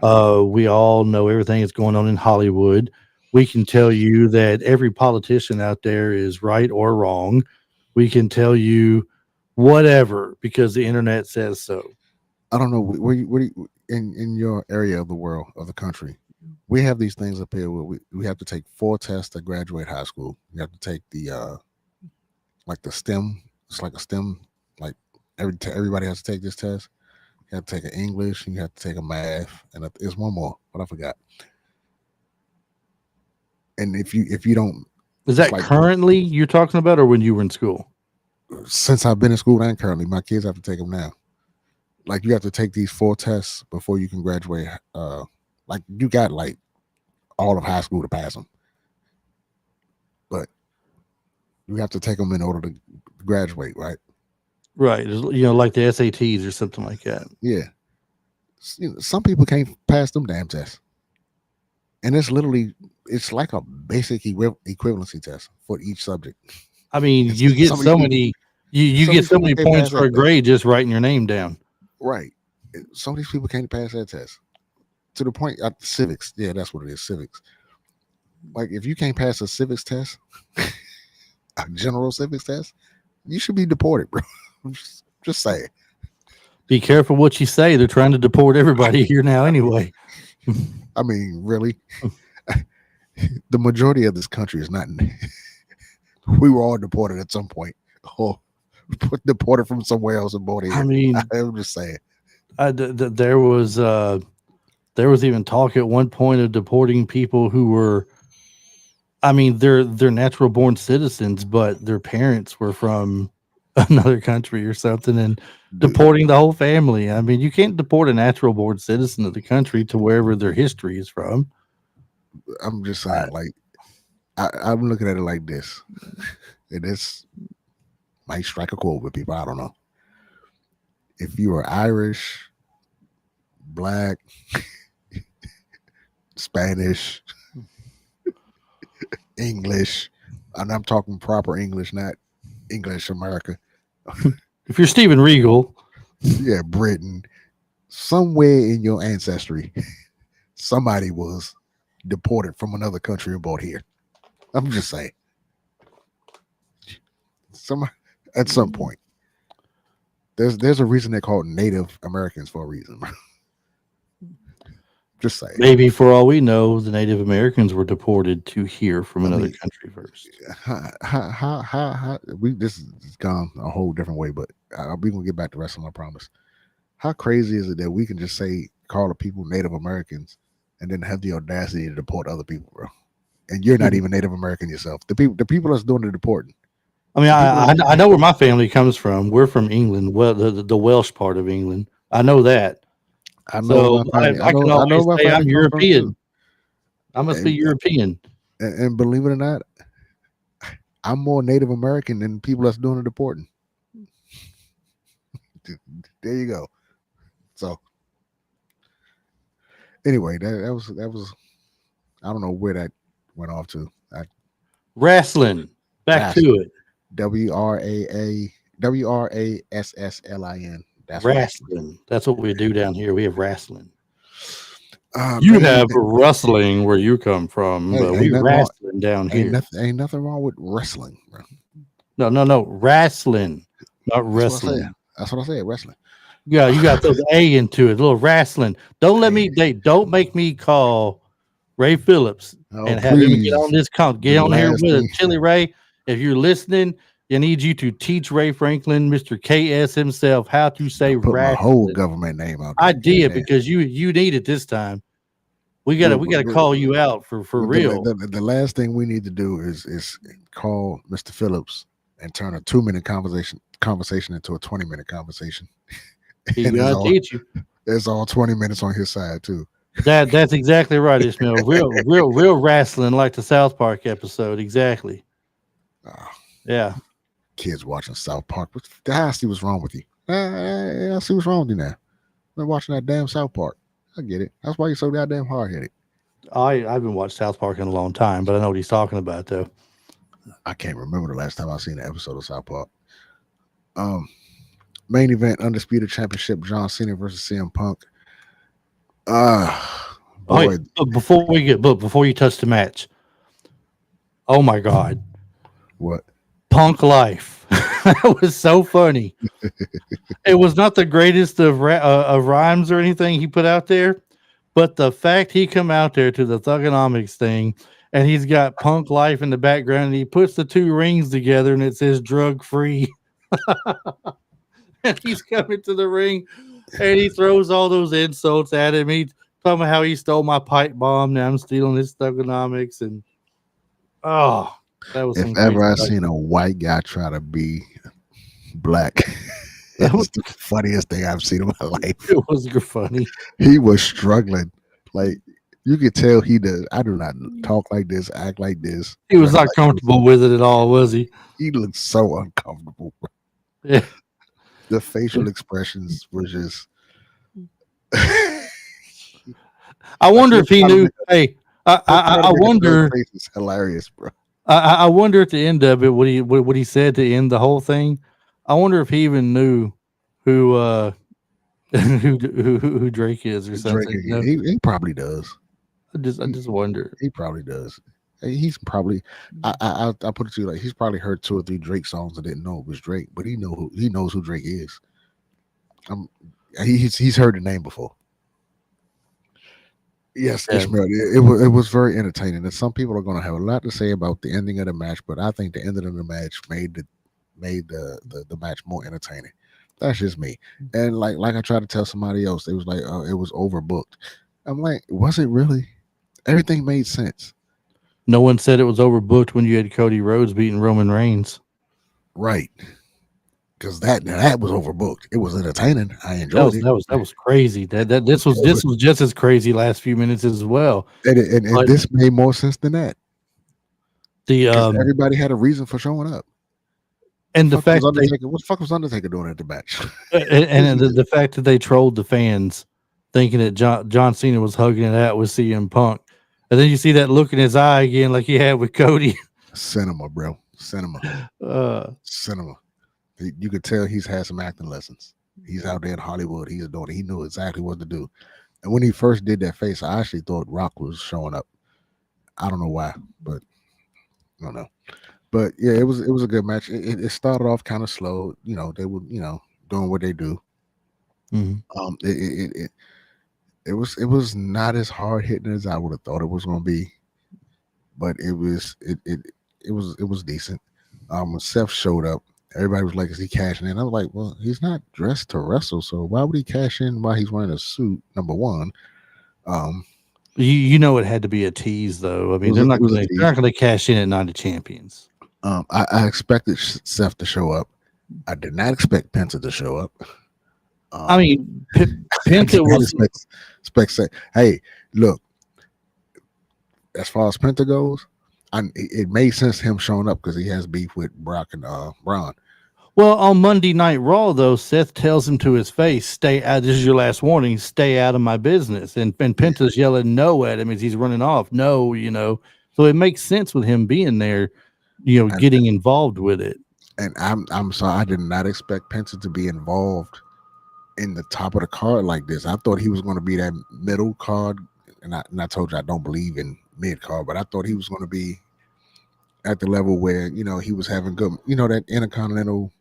We all know everything that's going on in Hollywood. We can tell you that every politician out there is right or wrong. We can tell you whatever because the internet says so. I don't know where you in your area of the world, of the country, we have these things up here where we have to take 4 tests to graduate high school. You have to take the like the STEM. It's like a STEM. Like everybody has to take this test. You have to take an English. And you have to take a math, and there's one more, but I forgot. And if you don't Is It's that like currently you're talking about, or when you were in school? since I've been in school and currently, my kids have to take them now. Like you have to take these 4 tests before you can graduate. Like you got like all of high school to pass them, but you have to take them in order to graduate, right? Right. Like the SATs or something like that. Yeah. Some people can't pass them damn tests, and it's like a basic equivalency test for each subject. I mean, And you get some of these so people, many you some of get these so people many can't points pass for that a test, grade just writing your name down. right? Some of these people can't pass that test to the point. Civics, yeah, that's what it is. Civics. Like if you can't pass a civics test, a general civics test, you should be deported, bro. Just saying. Be careful what you say. They're trying to deport everybody here now anyway. I mean, really, the majority of this country is not. We were all deported at some point, or deported from somewhere else and brought I here. mean, I'm just saying. there was even talk at one point of deporting people who were, I mean, they're natural born citizens, but their parents were from another country or something, and Dude, deporting the whole family. I mean, you can't deport a natural born citizen of the country to wherever their history is from. I'm just saying, like, I'm looking at it like this, and this might strike a chord with people. I don't know. If you are Irish, Black, Spanish, English, and I'm talking proper English, not English America. If you're Steven Regal, Yeah, Britain, somewhere in your ancestry, somebody was deported from another country and brought here. I'm just saying. At some point. There's a reason they're called Native Americans for a reason. Just saying. maybe for all we know, the Native Americans were deported to here from I another mean, country first. How this has gone a whole different way, but we're gonna get back to wrestling. I promise. How crazy is it that we can just call the people Native Americans and then have the audacity to deport other people, bro? And you're not even Native American yourself. The people that's doing the deporting. I mean, The people I know where my family comes from. We're from England, well, the Welsh part of England. I know that. I know where So my family. I can I know always where my say I'm family come from too. European. I must be And, European. and believe it or not, I'm more Native American than people that's doing the deporting. There you go. So anyway, that was I don't know where that went off to. Wrestling. Back to it. WRASSLIN. That's Wrestling. That's what we do down here. We have wrestling. right. You have wrestling where you come from, Hey, but we wrestling down here. Ain't nothing wrong with wrestling, bro. No, wrestling, not That's what I said. wrestling. That's what I said. Wrestling. Yeah, you got to throw the A into it. A little wrestling. Don't let me. Don't make me call Ray Phillips and have him get on this call. Get on here with us, Chili Ray. If you're listening, I need you to teach Ray Franklin, Mr. KS himself, how to say put wrestling. my whole government name out there. I did because you need it this time. We gotta call you out for real. The last thing we need to do is call Mr. Phillips and turn a 2-minute conversation into a 20-minute conversation. He's gonna teach you. It's all 20 minutes on his side too. That's exactly right, Ishmael. Real wrestling, like the South Park episode. Exactly. Yeah. Kids watching South Park. I see what's wrong with you. I see what's wrong with you now. They're watching that damn South Park. I get it. That's why you're so goddamn hard headed. I haven't watched South Park in a long time, but I know what he's talking about though. I can't remember the last time I seen an episode of South Park. Main event, Undisputed Championship, John Cena versus CM Punk. Boy. Before you touch the match. Oh my God. What? Punk life. That was so funny. It was not the greatest of rhymes or anything he put out there, but the fact he come out there to the Thugonomics thing and he's got Punk life in the background and he puts the two rings together and it says drug free. And he's coming to the ring and he throws all those insults at him. He's talking about how he stole my pipe bomb. Now I'm stealing his Thugonomics. And oh, That was If some ever crazy I stuff. seen a white guy try to be black, That it was, was the funniest thing I've seen in my life. it was funny. He was struggling. Like you could tell he does. I do not talk like this, act like this, He was dress not like this. comfortable with it at all, was he? He looked so uncomfortable. Yeah. The facial expressions were just I like wonder him if he trying to knew. make Hey, him trying to I make a thug wonder. face is hilarious, bro. I wonder at the end of it what he said to end the whole thing. I wonder if he even knew who who Drake is or Drake, something. You know, he probably does. I He, just wonder. he probably does. He's probably I put it to you like he's probably heard 2 or 3 Drake songs and didn't know it was Drake, but he knows who Drake is. Um, he's heard the name before. Yes, Yeah. Ishmael. It was very entertaining, and some people are going to have a lot to say about the ending of the match, but I think the ending of the match made the match more entertaining. That's just me. And like I tried to tell somebody else, it was like it was overbooked. I'm like, was it really? Everything made sense, No one said it was overbooked when you had Cody Rhodes beating Roman Reigns. right? Because that was overbooked. It was entertaining. I That enjoyed was it. that was that was crazy. That It this was- was just as crazy last few minutes as well. and But this made more sense than that the because everybody had a reason for showing up. and the Fuck was fact that they Undertaker? What the fuck was Undertaker doing at the match? and the fact that they trolled the fans, thinking that John Cena was hugging it out with CM Punk, and then you see that look in his eye again, like he had with Cody. Cinema, bro. Cinema. Uh, Cinema. You could tell he's had some acting lessons. He's out there in Hollywood. He's doing it. He knew exactly what to do. And when he first did that face, I actually thought Rock was showing up. I don't know why, but I don't know. But yeah, it was a good match. It started off kind of slow. They were doing what they do. mhm. It was not as hard hitting as I would have thought it was going to be, but it was decent. When Seth showed up, everybody was like, "Is he cashing in?" I was like, "Well, he's not dressed to wrestle, so why would he cash in while he's wearing a suit?" Number one, um, You know it had to be a tease though. I mean, it was a they're tease. not going to cash in at Night of Champions. I expected Seth to show up. I did not expect Penta to show up. I mean, I Penta did not was expect say, hey, look, as far as Penta goes, it made sense him showing up because he has beef with Brock and Braun. well on Monday Night Raw though. Seth tells him to his face, "Stay out. This is your last warning. Stay out of my business." And Penta's yelling no at him as he's running off. No, So it makes sense with him being there, And, getting involved with it. and I'm sorry, I did not expect Penta to be involved in the top of the card like this. I thought he was going to be that middle card, and I told you I don't believe in mid card, but I thought he was going to be at the level where he was having good, that Intercontinental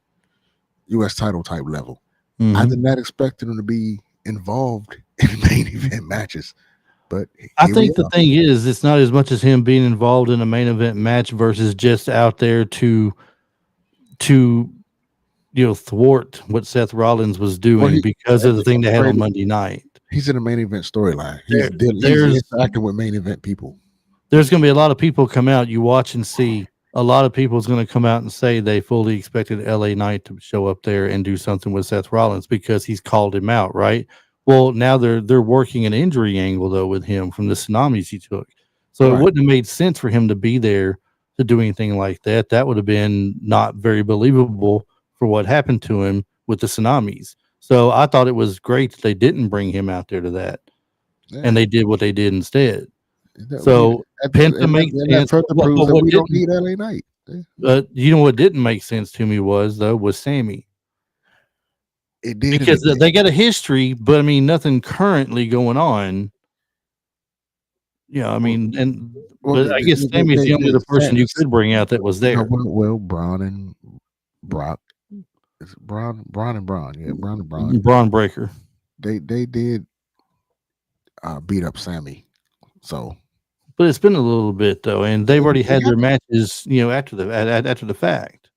U.S. title type level. I Mhm. did not expect him to be involved in main event matches, but I here we think the are. thing is, it's not as much as him being involved in a main event match versus just out there to thwart what Seth Rollins was Well, doing because of the thing they had on already- Monday night. he's in a main event storyline. There- He's there's interacting with main event people. there's going to be a lot of people come out. You watch and see. A lot of people is going to come out and say they fully expected LA Knight to show up there and do something with Seth Rollins because he's called him out, right? Well, now they're working an injury angle though with him from the tsunamis he took. So it Right. wouldn't have made sense for him to be there to do anything like that. That would have been not very believable for what happened to him with the tsunamis. So I thought it was great that they didn't bring him out there to that, Yeah. and they did what they did instead. That- So Penta makes and sense. that further But proves that what we don't didn't, need LA Knight. Yeah. what didn't make sense to me was Sammy, It did. because they got a history, but I mean nothing currently going on. Yeah, I mean, but I guess Sammy's the only other person you could bring out that was there. Well, Braun and Brock. It's Braun and Braun. Yeah, Braun and Braun. Braun Breaker. They did beat up Sammy. So But it's been a little bit though, and they've already had their matches, after the fact.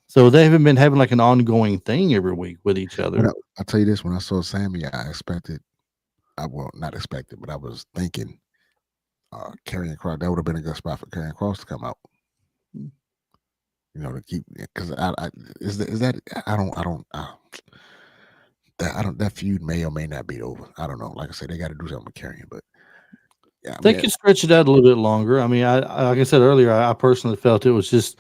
So they haven't been having like an ongoing thing every week with each other. I'll tell you this: when I saw Sammy, I expected. Not expected, but I was thinking, Karrion Kross. That would have been a good spot for Karrion Kross to come out. You know, to keep because is that that feud may or may not be over. I don't know. Like I said, they got to do something with Karrion, but yeah, I They mean, could stretch it out a little bit longer. I mean, I like I said earlier, I personally felt it was just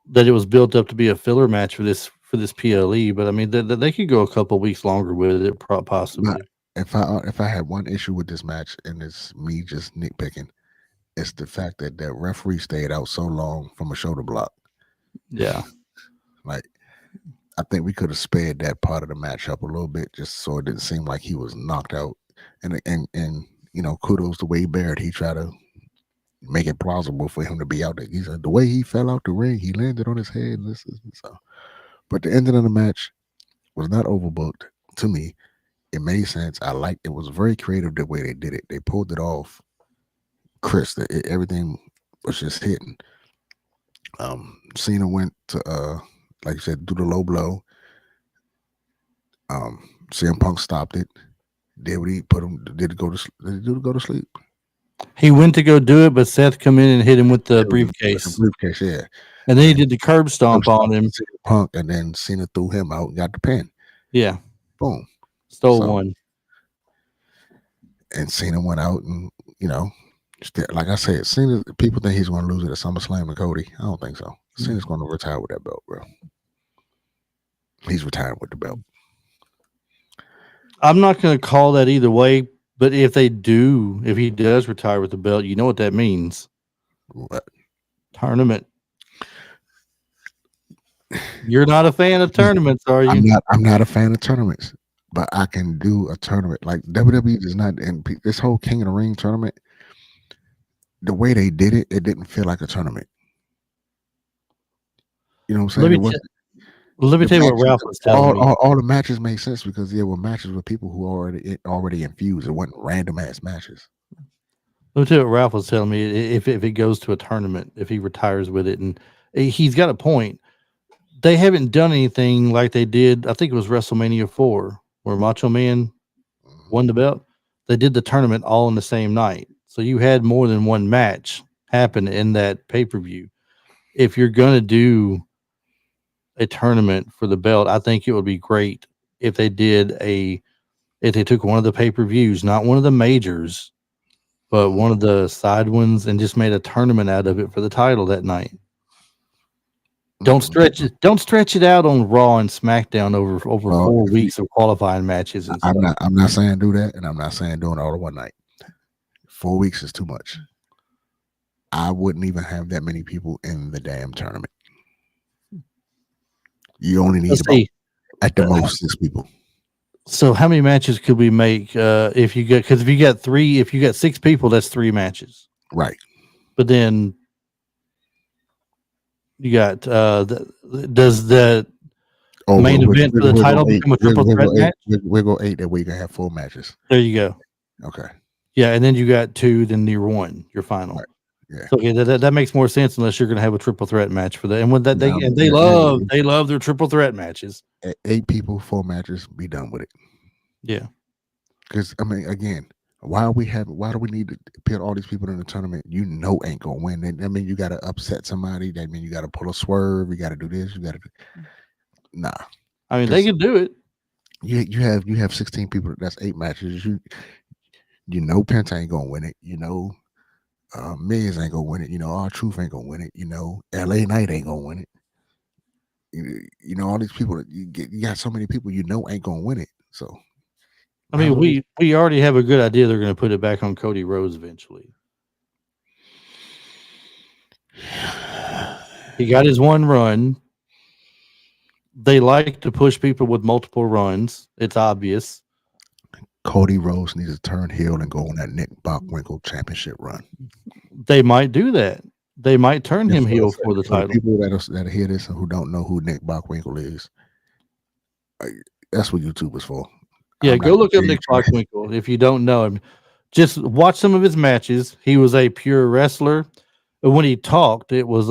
that it was built up to be a filler match for this PLE. But I mean, they could go a couple weeks longer with it, but possibly. if I had one issue with this match, and it's me just nitpicking, it's the fact that that referee stayed out so long from a shoulder block. Yeah, Like, I think we could have spared that part of the match up a little bit, just so it didn't seem like he was knocked out. And you know, kudos to Wade Barrett. He tried to make it plausible for him to be out there. He said the way he fell out the ring, he landed on his head. So, but the ending of the match was not overbooked to me. It made sense. I liked it. Was very creative the way they did it. They pulled it off. Chris, everything was just hitting. Cena went to like you said, do the low blow. CM Punk stopped it. Did what he put him? Did it go to sleep? he went to go do it, but Seth come in and hit him with the briefcase. Yeah. And then he did the curb stomp on him. Punk, and then Cena threw him out and got the pin. Yeah. Boom. Stole one. And Cena went out and, you know, like I said, Cena, people think he's going to lose it at SummerSlam and Cody. I don't think so. Cena's going to retire with that belt, bro. He's retiring with the belt. I'm not going to call that either way, but if he does retire with the belt, you know what that means? What? Tournament. You're not a fan of tournaments, are you? I'm not a fan of tournaments, but I can do a tournament. Like WWE does not, and this whole King of the Ring tournament, the way they did it, it didn't feel like a tournament. You know what I'm saying? Let me tell you what Ralph was telling me. All the matches made sense because there were matches with people who already infused. It wasn't random ass matches. Let me tell you what Ralph was telling me. If it goes to a tournament, if he retires with it, and he's got a point. They haven't done anything like they did. I think it was WrestleMania 4 where Macho Man won the belt. They did the tournament all in the same night. So you had more than one match happen in that pay-per-view. If you're going to do a tournament for the belt, I think it would be great if they took one of the pay-per-views, not one of the majors, but one of the side ones, and just made a tournament out of it for the title that night. Don't stretch it out on Raw and SmackDown over 4 weeks of qualifying matches. And I'm not saying do that, and I'm not saying doing it all in one night. 4 weeks is too much. I wouldn't even have that many people in the damn tournament. You only need at the most 6 people. So how many matches could we make if you got 6 people, that's 3 matches. Right. But then you got does the main event for the title become a triple threat match? We'll go 8 that way. You can have 4 matches. There you go. Okay. Yeah, and then you got 2, then your 1, your final. Right. Yeah. So, okay, that makes more sense unless you're going to have a triple threat match for that. And when that they love their triple threat matches. 8 people, 4 matches, be done with it. Yeah. Because I mean, again, why do we need to put all these people in the tournament? You know, ain't gonna win. I mean, you got to upset somebody. That mean you got to pull a swerve. You got to do this. You got to nah. I mean, they can do it. You have 16 people. That's 8 matches. You know, Penta ain't gonna win it. You know, Miz ain't gonna win it. You know, R-Truth ain't gonna win it. You know, LA Knight ain't gonna win it. You know, all these people. You got so many people. You know, ain't gonna win it. So. I mean, we already have a good idea they're going to put it back on Cody Rhodes eventually. He got his 1 run. They like to push people with multiple runs. It's obvious. Cody Rhodes needs to turn heel and go on that Nick Bockwinkel championship run. They might do that. They might turn him heel for the title. People that hear this and who don't know who Nick Bockwinkel is, that's what YouTube is for. Yeah, go look up Nick Bockwinkel if you don't know him. Just watch some of his matches. He was a pure wrestler. But when he talked, it was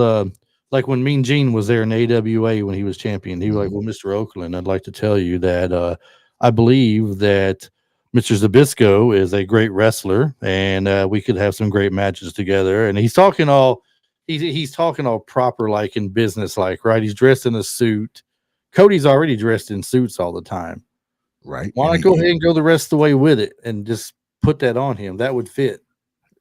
like when Mean Gene was there in AWA when he was champion. He was like, "Well, Mr. Oakland, I'd like to tell you that I believe that Mr. Zbyszko is a great wrestler, and we could have some great matches together." And he's talking all he's talking all proper, like in business, like right. He's dressed in a suit. Cody's already dressed in suits all the time. right? Why And not go ahead and go the rest of the way with it and just put that on him? That would fit.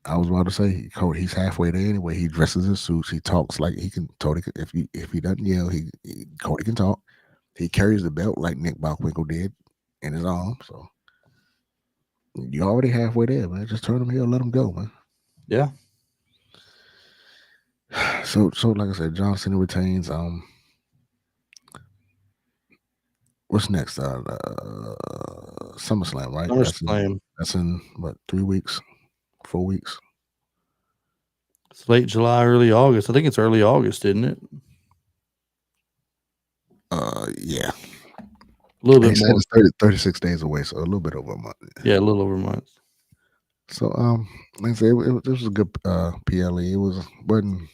I was about to say, Cody, he's halfway there anyway. He dresses in suits. He talks like he can. Tony, if he doesn't yell, Cody can talk. He carries the belt like Nick Bockwinkel did in his arm. So you're already halfway there, man. Just turn him here, let him go, man. Yeah. So like I said, John Cena retains. What's next? SummerSlam, right? SummerSlam. That's in what, 3 weeks, 4 weeks? It's late July, early August. I think it's early August, isn't it? Yeah. A little bit more. It's 36 days away, so a little bit over a month. Yeah, a little over a month. So like I said, it was a good PLE. It wasn't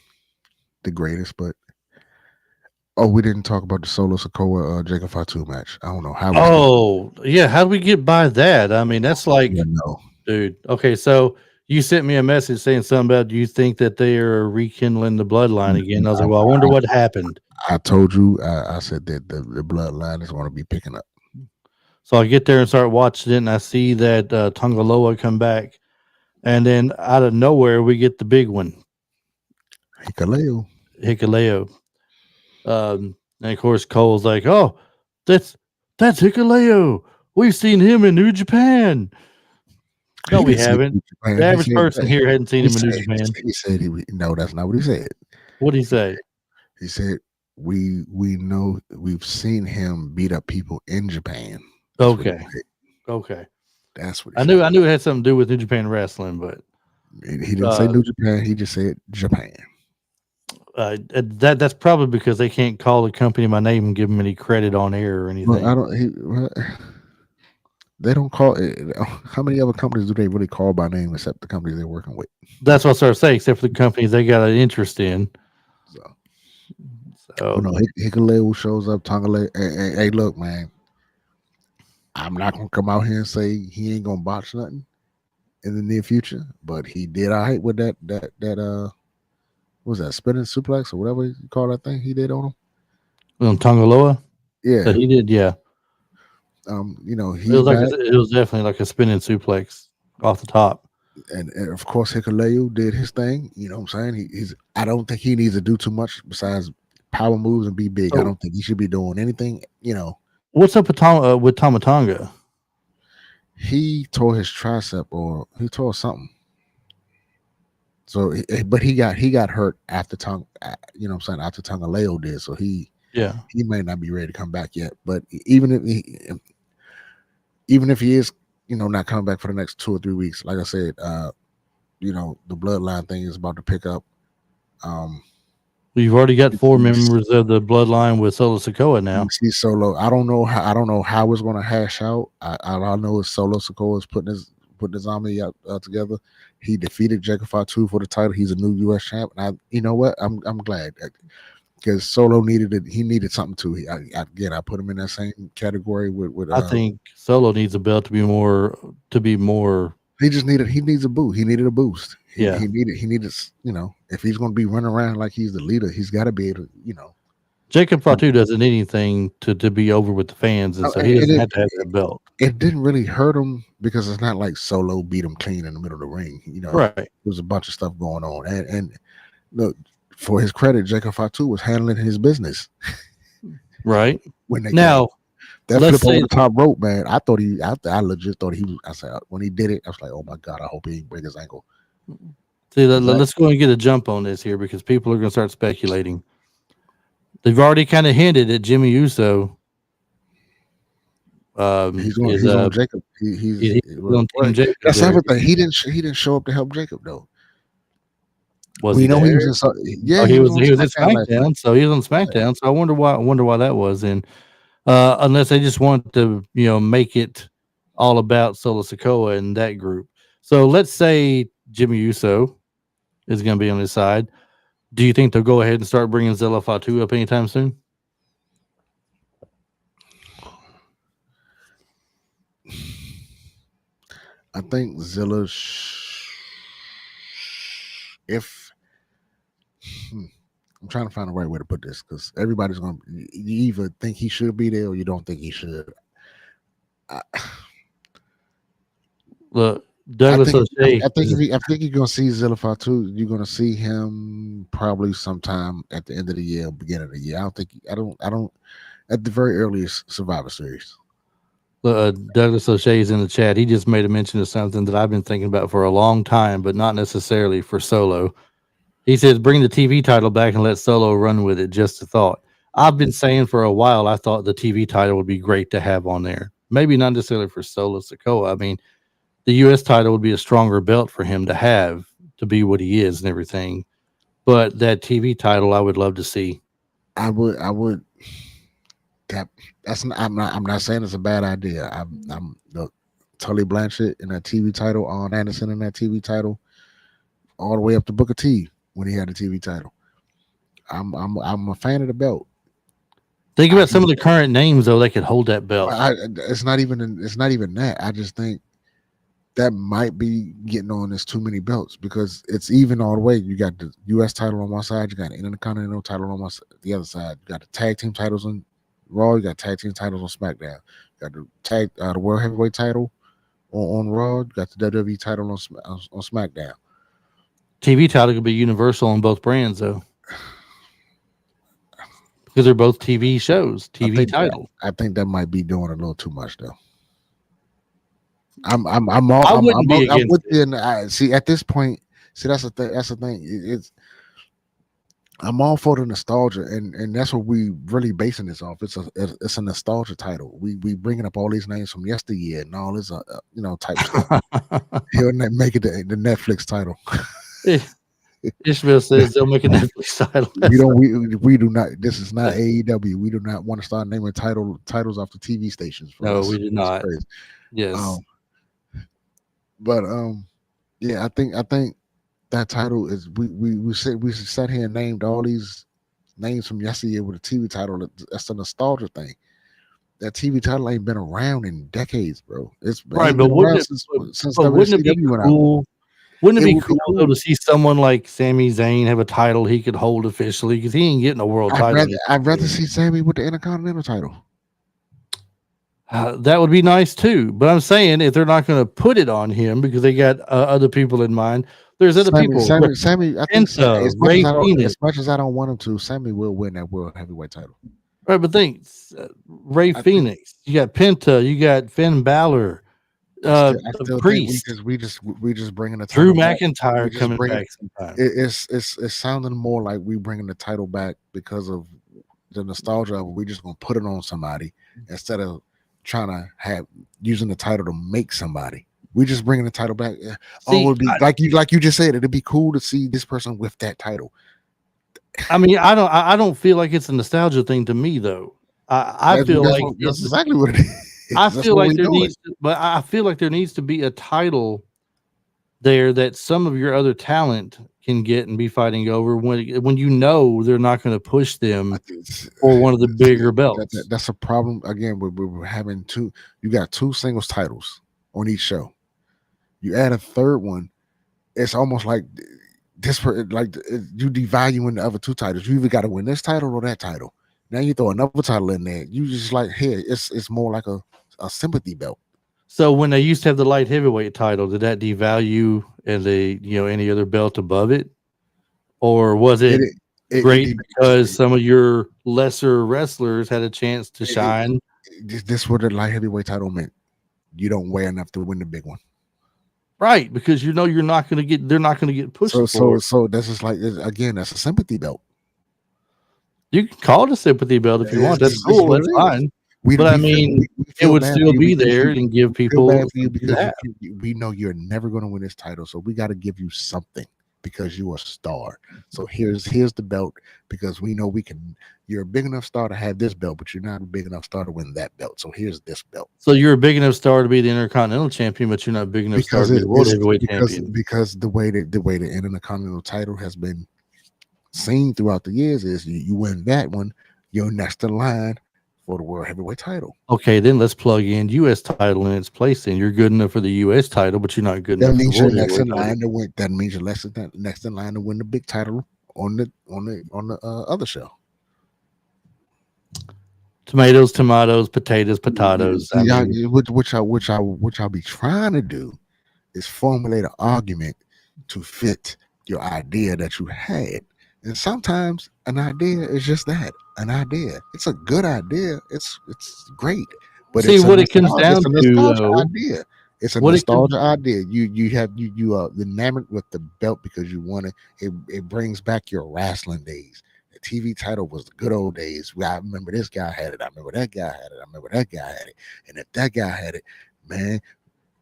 the greatest, but we didn't talk about the Solo Sikoa Jacob Fatu match. I don't know how. Yeah. How do we get by that? I mean, that's like, no, dude. Okay, so you sent me a message saying something about, do you think that they are rekindling the bloodline again? I was like, well, I wonder what happened. I told you, I said that the bloodline is going to be picking up. So I get there and start watching it, and I see that Tongaloa come back, and then out of nowhere we get the big one, Hikuleo. And of course Cole's like, "Oh, that's Hikuleo. We've seen him in New Japan." No, we haven't. The average person here hadn't seen him in New Japan. He said no, that's not what he said. What did he say? He said we know, we've seen him beat up people in Japan. Okay. That's what I knew it had something to do with New Japan Wrestling, but he didn't say New Japan. He just said Japan. That's probably because they can't call the company by name and give them any credit on air or anything. Well, they don't call it. How many other companies do they really call by name except the companies they're working with? That's what I started saying, except for the companies they got an interest in. So no, Hikuleo shows up. Tongale, hey, look, man, I'm not gonna come out here and say he ain't gonna botch nothing in the near future, but he did all right with that what was that, spinning suplex or whatever you call that thing he did on him? Tongaloa? Yeah. That he did, yeah. It was definitely like a spinning suplex off the top. And of course Hikuleo did his thing. You know what I'm saying? I don't think he needs to do too much besides power moves and be big. I don't think he should be doing anything, What's up with Tama Tonga? He tore his tricep, or he tore something. So, but he got hurt after after Tongaloa did. So he may not be ready to come back yet. But even if he is, not coming back for the next 2 or 3 weeks, like I said, the bloodline thing is about to pick up. You've already got 4 members of the bloodline with Solo Sikoa now. See Solo. I don't know how it's going to hash out. I know is Solo Sikoa is putting his army out together. He defeated Jacob Fatu for the title. He's a new U.S. champ. And you know what? I'm glad, because Solo needed it. He needed something too. I put him in that same category with. I think Solo needs a belt to be more. He needs a boost. He needed a boost. He needed. If he's going to be running around like he's the leader, he's got to be able to. Jacob Fatu doesn't need anything to be over with the fans, and so he doesn't have to have that belt. It didn't really hurt him because it's not like Solo beat him clean in the middle of the ring. Right. There was a bunch of stuff going on, and look, for his credit, Jacob Fatu was handling his business. Right. When they now. That flip over the top rope, man. I legit thought he was. I said when he did it, I was like, "Oh my god, I hope he didn't break his ankle." See, let's go and get a jump on this here, because people are going to start speculating. They've already kind of hinted at Jimmy Uso. He's on Jacob. He's on Team Jacob. That's everything. He didn't show up to help Jacob though. He was in SmackDown. So he was on SmackDown. So I wonder why that was. And unless they just want to, make it all about Solo Sikoa and that group. So let's say Jimmy Uso is going to be on his side. Do you think they'll go ahead and start bringing Zilla Fatu up anytime soon? I think Zilla, I'm trying to find the right way to put this because everybody's gonna. You either think he should be there or you don't think he should. I, Look, I Douglas think O'Shea. I think if I think you're gonna see Zillify too. You're gonna see him probably sometime at the end of the year, beginning of the year. I don't. At the very earliest Survivor Series. Douglas O'Shea's in the chat. He just made a mention of something that I've been thinking about for a long time, but not necessarily for Solo. He says, bring the TV title back and let Solo run with it. Just a thought. I've been saying for a while, I thought the TV title would be great to have on there. Maybe not necessarily for Solo Sikoa. I mean, the U.S. title would be a stronger belt for him to have to be what he is and everything. But that TV title, I would love to see. I would. That's not, I'm not saying it's a bad idea. I'm look, Tully Blanchard in that TV title, Arn Anderson in that TV title, all the way up to Booker T when he had a TV title. I'm a fan of the belt. Think about some of the current names though that could hold that belt. It's not even that. I just think that might be getting on this too many belts because it's even all the way. You got the U.S. title on one side, you got the Intercontinental title on the other side, you got the tag team titles on Raw, you got tag team titles on SmackDown, you got the World Heavyweight title on Raw, you got the WWE title on SmackDown. TV title could be universal on both brands though, because they're both TV shows, TV titles. I think that might be doing a little too much though. I'm with you. And see, at this point, that's the thing. That's the thing. I'm all for the nostalgia, and that's what we really basing this off. It's a nostalgia title. We bringing up all these names from yesteryear and all this, type stuff. He'll make it the Netflix title. Ishmael says they'll make a Netflix title. We do not. This is not AEW. We do not want to start naming titles off the TV stations. No, we do not. Yes. But yeah, I think that title is we sat here and named all these names from yesteryear with a TV title. That's a nostalgia thing. That TV title ain't been around in decades, bro. It's right, but wouldn't it be cool? Wouldn't it be cool though to see someone like Sami Zayn have a title he could hold officially because he ain't getting a world title? I'd rather see Sami with the Intercontinental title. That would be nice too, but I'm saying if they're not going to put it on him because they got other people in mind, there's other people. Sami, I think as much as I don't want him to, Sami will win that World Heavyweight title. Right, but think Ray Phoenix, you got Penta, you got Finn Balor, Priest. We just bringing the Drew McIntyre coming back sometime. It's sounding more like we bringing the title back because of the nostalgia of it. We just gonna put it on somebody instead of trying to have using the title to make somebody. We just bringing the title back. See, would be like you just said. It'd be cool to see this person with that title. I mean, I don't feel like it's a nostalgia thing to me though. I feel like that's exactly what it is. I feel like there needs to be a title there that some of your other talent can get and be fighting over when you know they're not going to push them for one of the bigger belts. That's a problem. Again, we're having you got two singles titles on each show. You add a third one, it's almost like this, like you devaluing the other two titles. You either got to win this title or that title. Now you throw another title in there. You just like here, it's more like a sympathy belt. So when they used to have the light heavyweight title, did that devalue any other belt above it, or was it great because some of your lesser wrestlers had a chance to shine? This what the light heavyweight title meant. You don't weigh enough to win the big one, right? Because you're not going to get. They're not going to get pushed. So this is like again, that's a sympathy belt. You can call it a sympathy belt if you want. That's cool. That's fine. But I mean, it would still be there and give people. Because we know you're never going to win this title, so we got to give you something because you're a star. So here's the belt because we know we can. You're a big enough star to have this belt, but you're not a big enough star to win that belt. So here's this belt. So you're a big enough star to be the Intercontinental Champion, but you're not a big enough star to be the World Heavyweight Champion. Because the way the Intercontinental title has been seen throughout the years is you win that one, you're next in line for the World Heavyweight title. Okay, then let's plug in U.S. title in its place. Then you're good enough for the U.S. title, but you're not good enough. That means you're next in line to win. That means you're next in line to win the big title on the other show. Tomatoes, potatoes. I Yeah, mean, which I'll be trying to do is formulate an argument to fit your idea that you had. And sometimes an idea is just that, an idea. It's a good idea. It's great, but see what it comes down it's a to, nostalgia though. idea. It's a What it comes, nostalgia idea. You are enamored with the belt because you want it. It brings back your wrestling days. The TV title was the good old days. I remember this guy had it. I remember that guy had it. I remember that guy had it. And if that guy had it, man,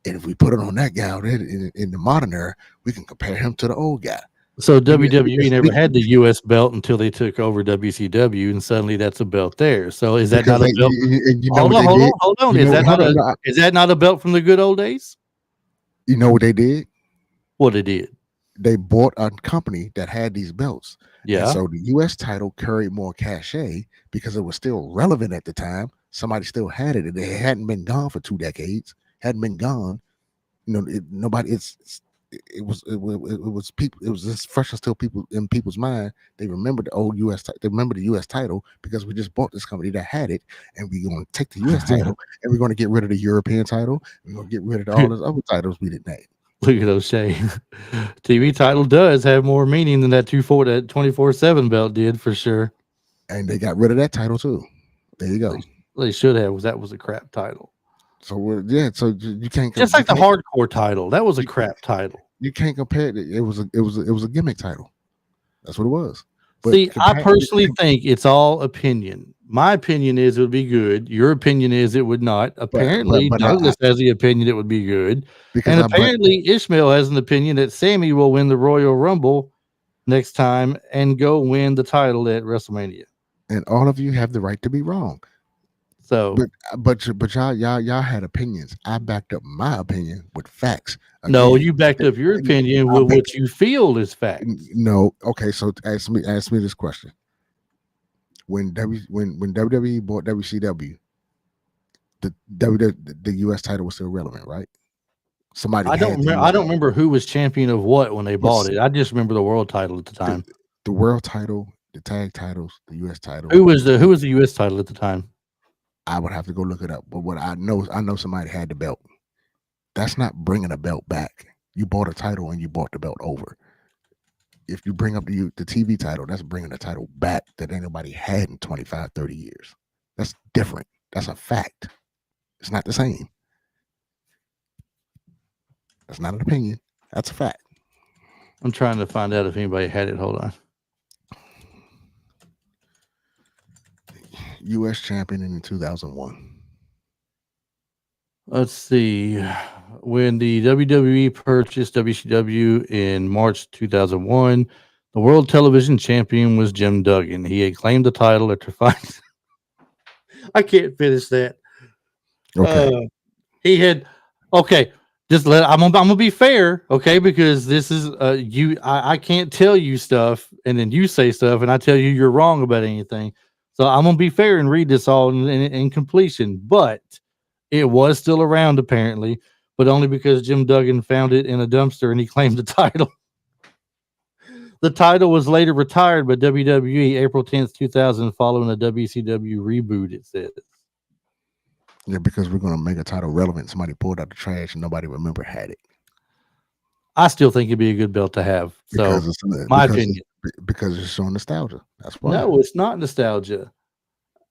and if we put it on that guy in the modern era, we can compare him to the old guy. so WWE never had the U.S. belt until they took over WCW, and suddenly that's a belt there. So is that not a belt? Hold on. Is that not a belt from the good old days? You know what they did? What it did? They bought a company that had these belts. Yeah. And so the U.S. title carried more cachet because it was still relevant at the time. Somebody still had it, and it hadn't been gone for 2 decades. Hadn't been gone. Nobody. It was people. It was just fresh still people in people's mind. They remember the old U.S. They remember the U.S. title because we just bought this company that had it, and we're going to take the U.S. title, and we're going to get rid of the European title. We're going to get rid of all those other titles we didn't name. Look at O'Shea. TV title does have more meaning than that 24/7 belt did for sure. And they got rid of that title too. There you go. They should have. That was a crap title. So so you can't just like the hardcore title. That was a crap title. You can't compare it. It was a gimmick title. That's what it was. But see, I personally think it's all opinion. My opinion is it would be good. Your opinion is it would not. Apparently, Douglas has the opinion it would be good. And apparently, Ishmael has an opinion that Sammy will win the Royal Rumble next time and go win the title at WrestleMania. And all of you have the right to be wrong. So, but y'all had opinions. I backed up my opinion with facts. Again, no, you backed up your opinion with what you feel is fact. No, okay. So ask me this question: when WWE bought WCW, the U.S. title was still relevant, right? I don't remember who was champion of what when they bought it. I just remember the world title at the time. The world title, the tag titles, the U.S. title. Who was the U.S. title at the time? I would have to go look it up. But what I know somebody had the belt. That's not bringing a belt back. You bought a title and you bought the belt over. If you bring up the TV title, that's bringing a title back that anybody had in 25, 30 years. That's different. That's a fact. It's not the same. That's not an opinion. That's a fact. I'm trying to find out if anybody had it. Hold on. U.S. champion in 2001. Let's see. When the WWE purchased WCW in March 2001, the world television champion was Jim Duggan. He had claimed the title after fighting. I can't finish that. Okay. He had. Okay. I'm gonna be fair, okay? Because this is I can't tell you stuff and then you say stuff and I tell you you're wrong about anything. So I'm gonna be fair and read this all in completion. But it was still around apparently, but only because Jim Duggan found it in a dumpster and he claimed the title. The title was later retired by WWE April 10th, 2000, following a WCW reboot. It says. Yeah, because we're going to make a title relevant. Somebody pulled out the trash and nobody remember had it. I still think it'd be a good belt to have. So, my opinion. Because it's showing nostalgia. That's why. No, it's not nostalgia.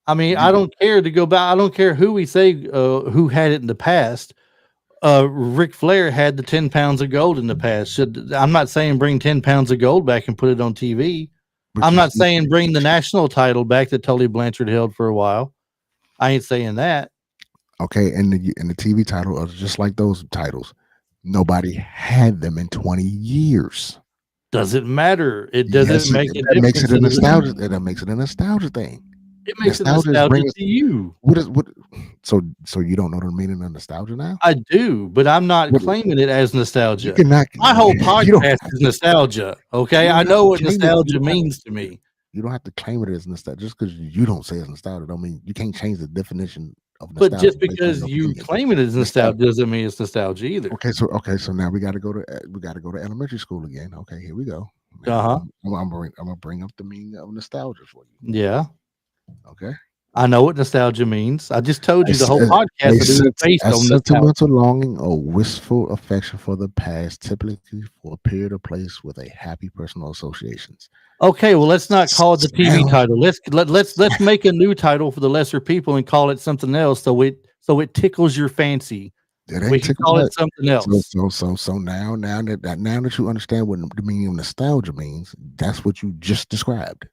I mean, I don't care to go back. I don't care who we say who had it in the past. Ric Flair had the 10 pounds of gold in the past. I'm not saying bring 10 pounds of gold back and put it on TV. I'm not saying bring the national title back that Tully Blanchard held for a while. I ain't saying that. Okay, and the TV title are just like those titles. Nobody had them in 20 years. Doesn't matter. It doesn't make it. That makes it a nostalgia. That makes it a nostalgia thing. It makes nostalgia it nostalgia to you. What? So you don't know the meaning of nostalgia now? I do, but I'm not claiming it as nostalgia. My whole podcast is nostalgia. Okay, I know what nostalgia means to me. You don't have to claim it as nostalgia. Just because you don't say it's nostalgia, don't mean you can't change the definition of nostalgia. But just because you claim it as nostalgia doesn't mean it's nostalgia either. Okay, so now we got to go to elementary school again. Okay, here we go. Uh-huh. I'm gonna bring up the meaning of nostalgia for you. Yeah. Okay. I know what nostalgia means. I just told you the whole A, podcast is based a on nostalgia. sentimental longing or wistful affection for the past, typically for a period or place with a happy personal associations. Okay, well, let's not call it the TV Sound- title. Let's make a new title for the lesser people and call it something else so it tickles your fancy. It ain't We can tickle call that. it something else. So now that you understand what the meaning of nostalgia means, that's what you just described.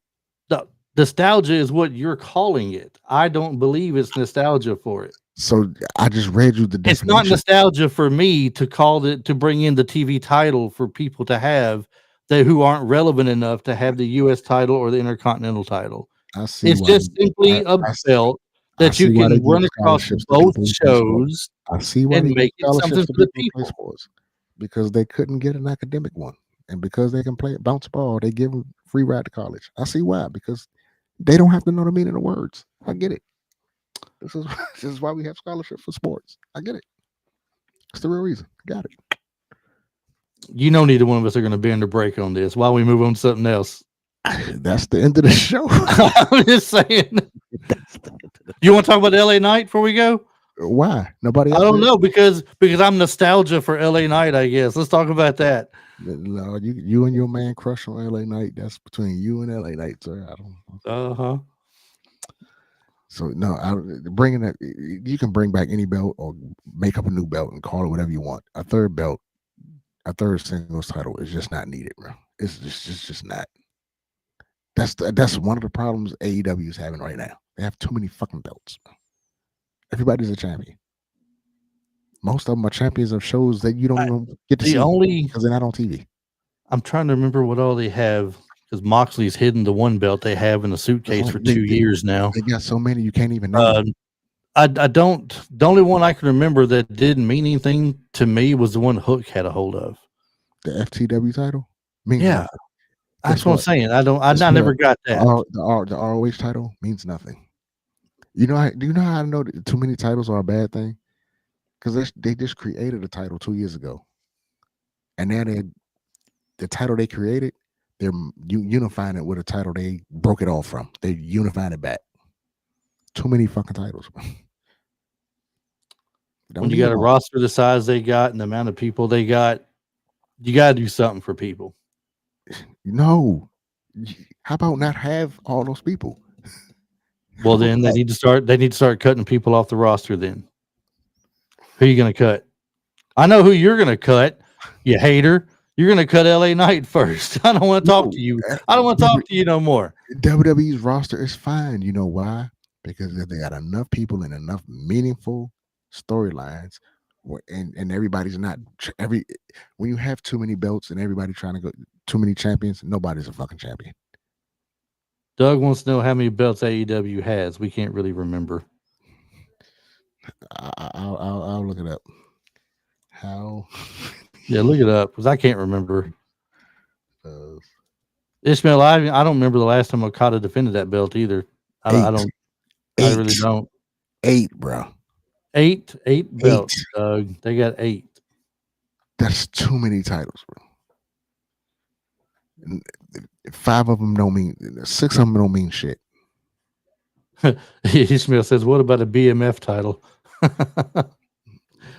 The nostalgia is what you're calling it. I don't believe it's nostalgia for it. So I just read you the definition. It's not nostalgia for me to bring in the TV title for people to have who aren't relevant enough to have the U.S. title or the Intercontinental title. It's just simply a belt that you can run across both shows. I see why and they make give it something scholarships for to the people who play people. sports, because they couldn't get an academic one, and because they can play bounce ball, they give them free ride to college. I see why, because they don't have to know the meaning of words. I get it. This is why we have scholarships for sports. I get it. It's the real reason. Got it. You know, neither one of us are going to bend or break on this. Why don't we move on to something else? That's the end of the show. I'm just saying. You want to talk about LA Knight before we go? Why? Nobody else I don't did? know, because I'm nostalgia for LA Knight, I guess. Let's talk about that. No, you and your man crush on LA Knight. That's between you and LA Knight, sir. I don't. Uh-huh. So no, bringing that, you can bring back any belt or make up a new belt and call it whatever you want. A third belt, a third singles title is just not needed, bro. It's just not. That's one of the problems AEW is having right now. They have too many fucking belts. Everybody's a champion. Most of them are champions of shows that you don't even get to see because they're not on TV. I'm trying to remember what all they have, because Moxley's hidden the one belt they have in a suitcase for 2 years now. They got so many you can't even name. I don't. The only one I can remember that didn't mean anything to me was the one Hook had a hold of. The FTW title. Yeah, that's what I'm saying. I never got that. The ROH title means nothing. You know? Do you know how I know that too many titles are a bad thing? Because they just created a title 2 years ago, and then the title they created, they're unifying it with a title they broke it off from. They unifying it back. Too many fucking titles. When you got a roster the size they got and the amount of people they got, you got to do something for people. No. How about not have all those people? Well, then they need to start cutting people off the roster then. Who are you going to cut? I know who you're going to cut, you hater. You're going to cut LA Knight first. I don't want to talk to you. I don't want to talk to you no more. WWE's roster is fine. You know why? Because they got enough people and enough meaningful storylines, and everybody's not when you have too many belts and everybody trying to go, too many champions, nobody's a fucking champion. Doug wants to know how many belts AEW has. We can't really remember. I'll look it up. How? Yeah, look it up, because I can't remember. Ishmael, I don't remember the last time Okada defended that belt either. I really don't. 8, bro. 8 belts, Doug. They got 8. That's too many titles, bro. 5 of them don't mean. 6 of them don't mean shit. Ishmael says, "What about a BMF title?"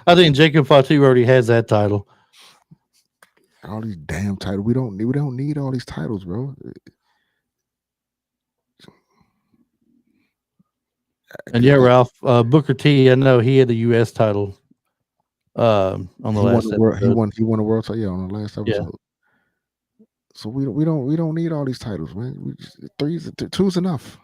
I think Jacob Fatu already has that title. All these damn titles. We don't need all these titles, bro. And yeah, Ralph, Booker T, I know he had the U.S. title on the last episode. He won a world title, yeah, on the last episode. Yeah. So we don't need all these titles, man. 2's enough.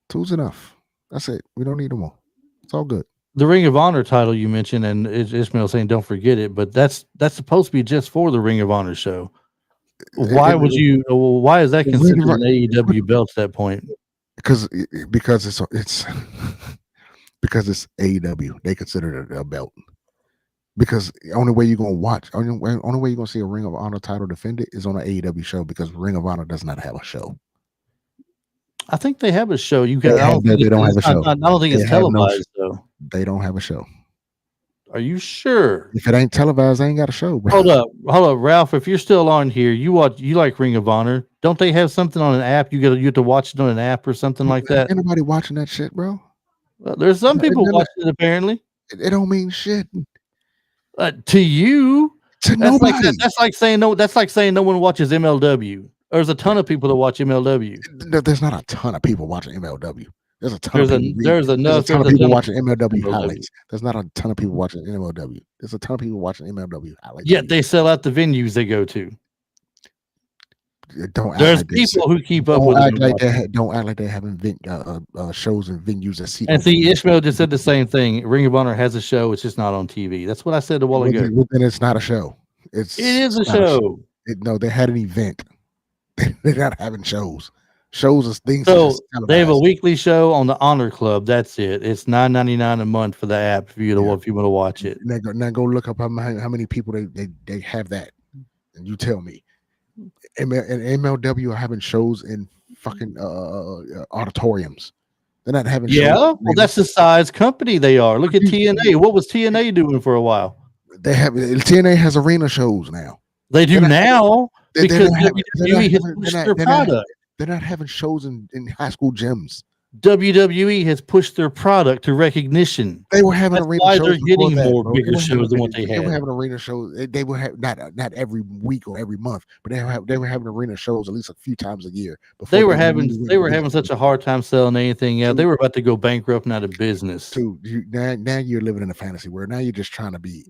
2's enough. That's it. We don't need them all. It's all good. The Ring of Honor title you mentioned, and Ishmael saying don't forget it, but that's supposed to be just for the Ring of Honor show. Why is that considered an AEW belt at that point? Because it's because it's AEW. They consider it a belt. Because the only way you're gonna watch, only way you're gonna see a Ring of Honor title defended is on an AEW show, because Ring of Honor does not have a show. I think they have a show. They don't have a show. I don't think it's televised though. They don't have a show. Are you sure? If it ain't televised, I ain't got a show, bro. Hold up, Ralph. If you're still on here, you like Ring of Honor. Don't they have something on an app? You have to watch it on an app or something like that. Ain't nobody watching that shit, bro. Well, there's some people watching it apparently. It don't mean shit to you. to nobody. That's like saying no. That's like saying no one watches MLW. There's a ton of people that watch MLW. There's not a ton of people watching MLW. There's a ton of people. There's a ton of people watching MLW highlights. There's not a ton of people watching MLW. There's a ton of people watching MLW highlights. Yet they sell out the venues they go to. There's people who keep up with it. Don't act like they having shows and venues that see. And see, Ishmael just said the same thing. Ring of Honor has a show. It's just not on TV. That's what I said a while ago. Then it's not a show. It is a show. No, they had an event. They're not having shows. Shows is things. So they have a weekly show on the Honor Club. That's it. It's $9.99 a month for the app if you want to watch it. Now go look up how many people they have that, and you tell me. And MLW are having shows in fucking auditoriums. They're not having shows. Yeah, well, that's the size company they are. Look at TNA. What was TNA doing for a while? TNA has arena shows now. They do now because WWE has pushed their product. They're not having shows in high school gyms. WWE has pushed their product to recognition. They were having arena shows. They're getting bigger shows than what they had. They were having arena shows. They were not every week or every month, but they were having arena shows at least a few times a year. They were having such a hard time selling anything. Yeah, they were about to go bankrupt and out of business. Now you're living in a fantasy world. Now you're just trying to be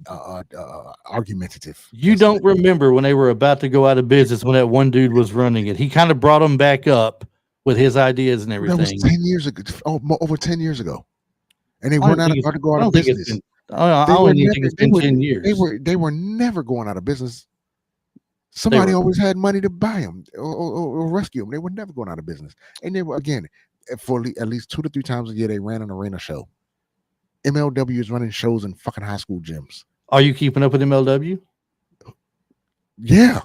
argumentative. You don't remember when they were about to go out of business when that one dude was running it. He kind of brought them back up with his ideas and everything. That was 10 years ago. Over 10 years ago. And they were not about to go out of business. I don't even think it's been 10 years. They were never going out of business. Somebody always had money to buy them or rescue them. They were never going out of business. And they were, again, for at least 2 to 3 times a year, they ran an arena show. MLW is running shows in fucking high school gyms. Are you keeping up with MLW? Yeah.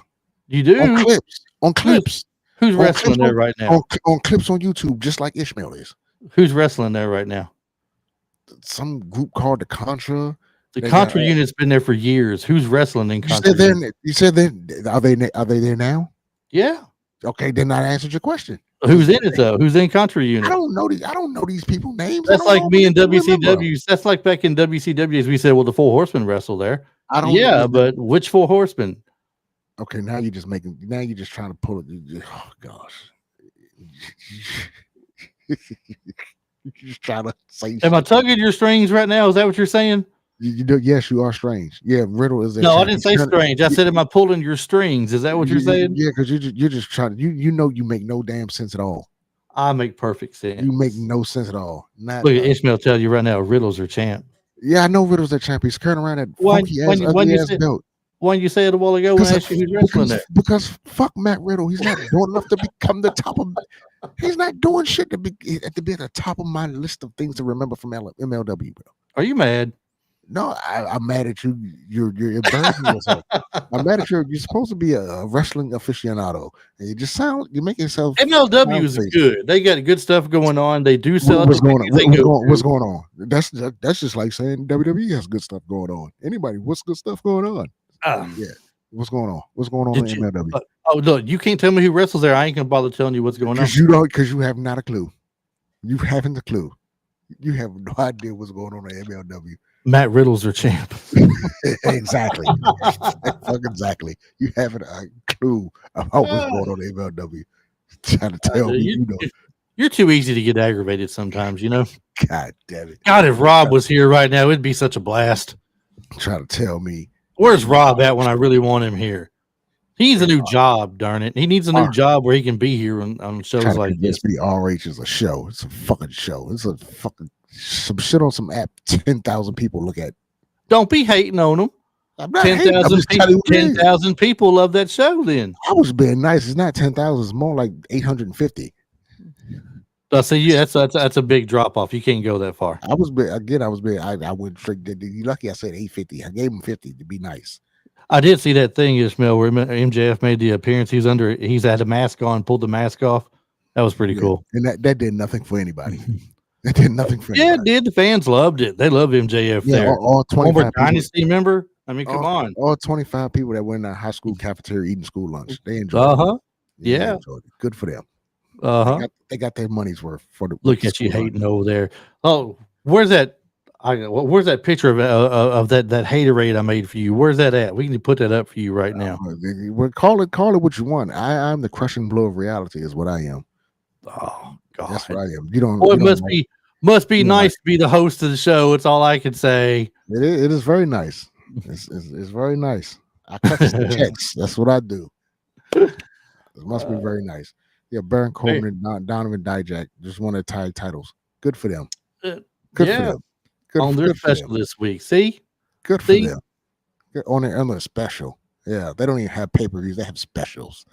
You do? On clips. Who's wrestling there right now? On clips on YouTube, just like Ishmael is. Who's wrestling there right now? Some group called the Contra. The Contra unit's been there for years. Who's wrestling in Contra? You said are they there now? Yeah. Okay, then I answered your question. Who's in it though? Who's in Contra unit? I don't know these people names. That's like me in WCW. That's like back in WCW as we said, well, the Four Horsemen wrestle there. But which Four Horsemen? Okay, now you're just trying to pull it. Oh gosh. You're just trying to say. Am I tugging your strings right now? Is that what you're saying? You do. Yes, you are strange. Yeah, Riddle is there. No, I didn't say strange. I said, am I pulling your strings? Is that what you're saying? Yeah, because you're just trying. You make no damn sense at all. I make perfect sense. You make no sense at all. Look at Ishmael tell you right now, Riddle's are champ. Yeah, I know Riddle's their champ. He's carrying around that funky ass belt. Why didn't you say it a while ago when I asked you who's wrestling there? Because fuck Matt Riddle. He's not doing enough to become the top of. He's not doing shit to be at the top of my list of things to remember from MLW, bro. Are you mad? No, I'm mad at you. You're embarrassing yourself. I'm mad at you. You're supposed to be a wrestling aficionado, and you make yourself. MLW is good. They got good stuff going on. They do sell. What's going on? What's going on? That's just like saying WWE has good stuff going on. Anybody, what's good stuff going on? Yeah. What's going on? What's going on in MLW? Look, you can't tell me who wrestles there. I ain't gonna bother telling you what's going on. Because you have not a clue. You haven't a clue. You have no idea what's going on in MLW. Matt Riddle's their champ. Exactly. Exactly. You haven't a clue about what's going on in MLW. Trying to tell me, You're too easy to get aggravated sometimes, God damn it. God, if Rob was here right now, it'd be such a blast. Trying to tell me. Where's Rob at when I really want him here? He needs a new job, darn it. He needs a new job where he can be here on shows like this. RH is a show. It's a fucking show. It's a fucking some shit on some app 10,000 people look at. Don't be hating on them. 10,000 people love that show then. I was being nice. It's not 10,000. It's more like 850. I see. That's a big drop off. You can't go that far. I was being. I would trick. You lucky I said 850. I gave him 50 to be nice. I did see that thing, Ishmael, where MJF made the appearance. He's had a mask on, pulled the mask off. That was pretty cool. And that did nothing for anybody. It did nothing for Yeah, it anybody. did. The fans loved it. They love MJF Yeah, there. all Former 25 people, Dynasty member. I mean, come all, on. all 25 people that were in the high school cafeteria eating school lunch. They enjoyed it. Uh-huh. Yeah, they Yeah. enjoyed it. Good for them. Uh-huh. They got their money's worth for the Look with the at you school lunch. hating over there. Oh, where's that? Where's that picture of that haterade I made for you? Where's that at? We can put that up for you right now. Well, call it what you want. I'm the crushing blow of reality is what I am. Oh God, That's what I am. You don't. Boy, You it don't must like, be must be you don't nice like to be the host of the show. It's all I can say. it is very nice. It's very nice. I cut the checks. That's what I do. It must be very nice. Yeah, Baron Corbin and Donovan Dijak just won their tag titles. Good for them. Good for Yeah, them. Good, on their good for special them. this week. See, Good for See? them. Good on their special. Yeah, they don't even have pay-per-views. They have specials.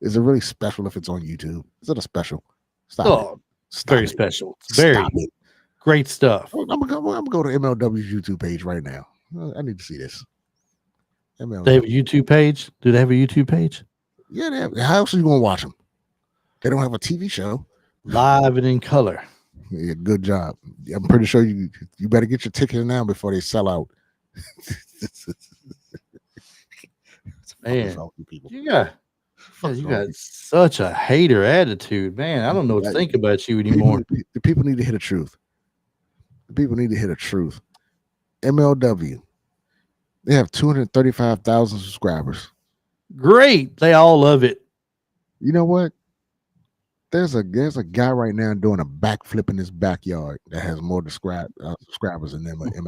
Is it really special if it's on YouTube? Is it a special? Stop it. oh, Stop very it. special. It's very Stop it. great stuff. I'm gonna go to MLW's YouTube page right now. I need to see this. MLW. They have a YouTube page. Do they have a YouTube page? Yeah, they have. How else are you gonna watch them? They don't have a TV show. Live and in color. Yeah, good job. I'm pretty sure you better get your tickets now before they sell out. Man, people. you got such a hater attitude, man. I don't know what to think about you anymore. The people need to hear the truth. The people need to hear the truth. MLW, they have 235,000 subscribers. Great. They all love it. You know what? There's a guy right now doing a backflip in his backyard that has more subscribers than MLW.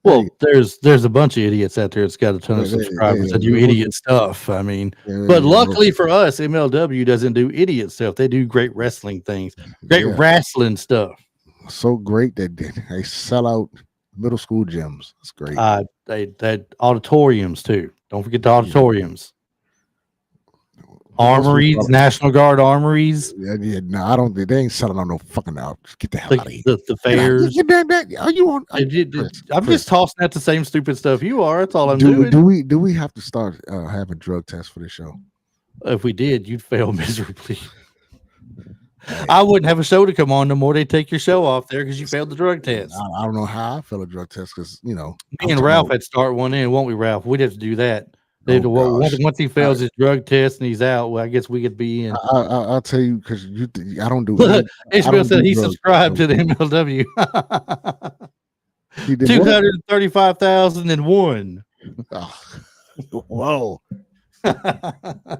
Well, there's a bunch of idiots out there that's got a ton of subscribers that do idiot stuff. I mean, but luckily for us, MLW doesn't do idiot stuff. They do great wrestling things, great wrestling stuff. So great that they sell out middle school gyms. That's great. They auditoriums too. Don't forget the auditoriums. Armories, National Guard armories. Yeah, no, I don't. They ain't selling on no fucking out. Get the hell out of here. The fairs. Are you on? I'm just tossing out the same stupid stuff you are. That's all I'm doing. Do we have to start having drug tests for this show? If we did, you'd fail miserably. I wouldn't have a show to come on no more. They take your show off there because you failed the drug test. I don't know how I failed a drug test because me and Ralph had to start one in, won't we, Ralph? We'd have to do that. Once he fails his drug test and he's out, well, I guess we could be in. I'll tell you because I don't do. HBO said he subscribed to the MLW. 235,001. Oh, whoa!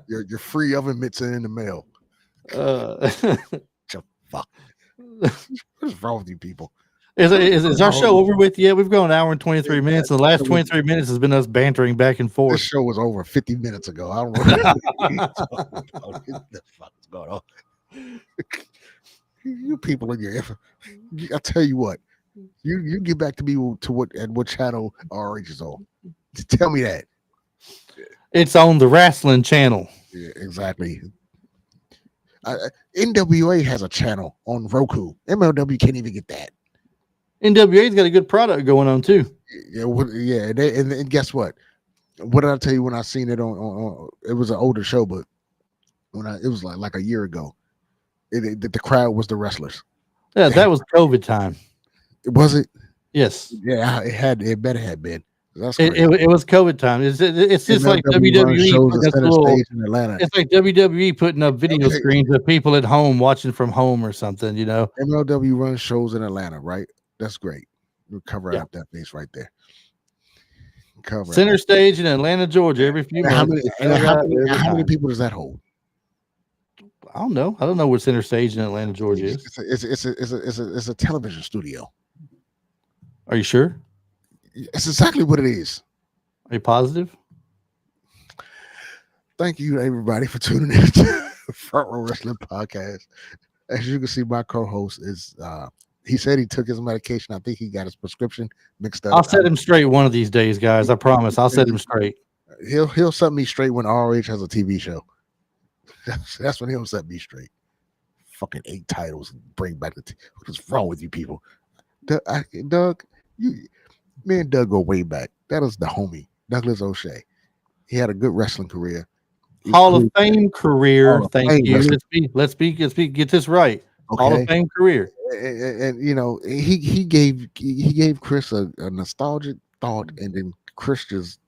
your free oven mitts are in the mail. Fuck. What is wrong with you people? Is our show over with yet? We've gone an hour and 23 minutes. And the last 23 minutes has been us bantering back and forth. This show was over 50 minutes ago. I don't know what the fuck is going on. You people in your I tell you what, you get back to me to what channel RH is on. Tell me that. It's on the wrestling channel. Yeah, exactly. NWA has a channel on Roku. MLW can't even get that. NWA's got a good product going on too. Yeah, and guess what? What did I tell you when I seen it on it was an older show, but it was like a year ago. The crowd was the wrestlers. Yeah, that was COVID time. Was it? Yes. Yeah, it better have been. It was COVID time. It's just like WWE. It's like WWE putting up video screens of people at home watching from home or something. You know, MLW runs shows in Atlanta, right? That's great. We'll cover up that face right there. Center stage in Atlanta, Georgia, every few months. How many people does that hold? I don't know. I don't know where center stage in Atlanta, Georgia is. It's a television studio. Are you sure? It's exactly what it is. Are you positive? Thank you, everybody, for tuning in to Front Row Wrestling Podcast. As you can see, my co-host is he said he took his medication. I think he got his prescription mixed up. I'll set him straight one of these days, guys. I promise. I'll set him straight. He'll set me straight when RH has a TV show. That's when he'll set me straight. Fucking 8 titles and bring back what is wrong with you people? Doug, me and Doug go way back. That is the homie, Douglas O'Shea. He had a good wrestling career. Hall of Fame career. Thank you. Let's get this right. Okay. Hall of Fame career. and you know, he gave Chris a nostalgic thought, and then Chris just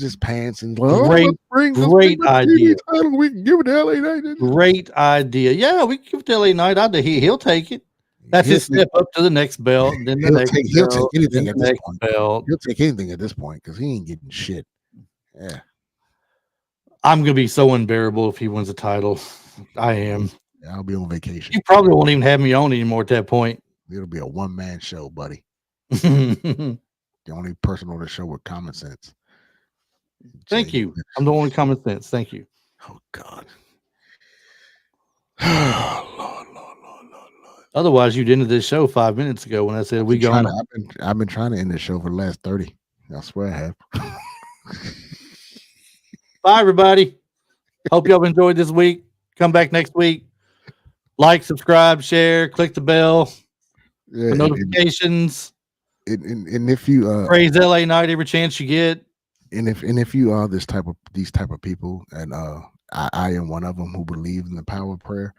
his pants and Great the idea. TV title. We can give it to LA Knight. Great idea. Yeah, we can give it to LA Knight. He'll take it. That's his step up to the next belt. Then the next he'll take belt, anything then at the this next point. belt. He'll take anything at this point because he ain't getting shit. Yeah. I'm gonna be so unbearable if he wins the title. I am. I'll be on vacation. You probably won't even have me on anymore at that point. It'll be a one-man show, buddy. The only person on the show with common sense. Thank you. I'm the only common sense. Thank you. Oh God. Lord. Otherwise, you'd ended this show 5 minutes ago when I said we gone. I've been trying to end this show for the last 30. I swear I have. Bye, everybody. Hope y'all enjoyed this week. Come back next week. Like, subscribe, share, click the bell for notifications. And if you praise LA Knight every chance you get. And if you are these type of people, and I am one of them who believe in the power of prayer,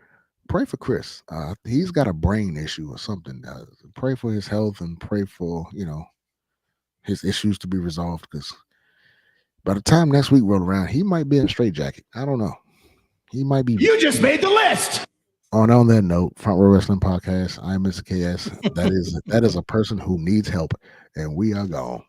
pray for Chris. He's got a brain issue or something. Pray for his health and pray for his issues to be resolved, because by the time next week roll around, he might be in a straitjacket. I don't know. He might be. You just made the list. On that note, Front Row Wrestling Podcast. I'm Mr. KS. That is a person who needs help, and we are gone.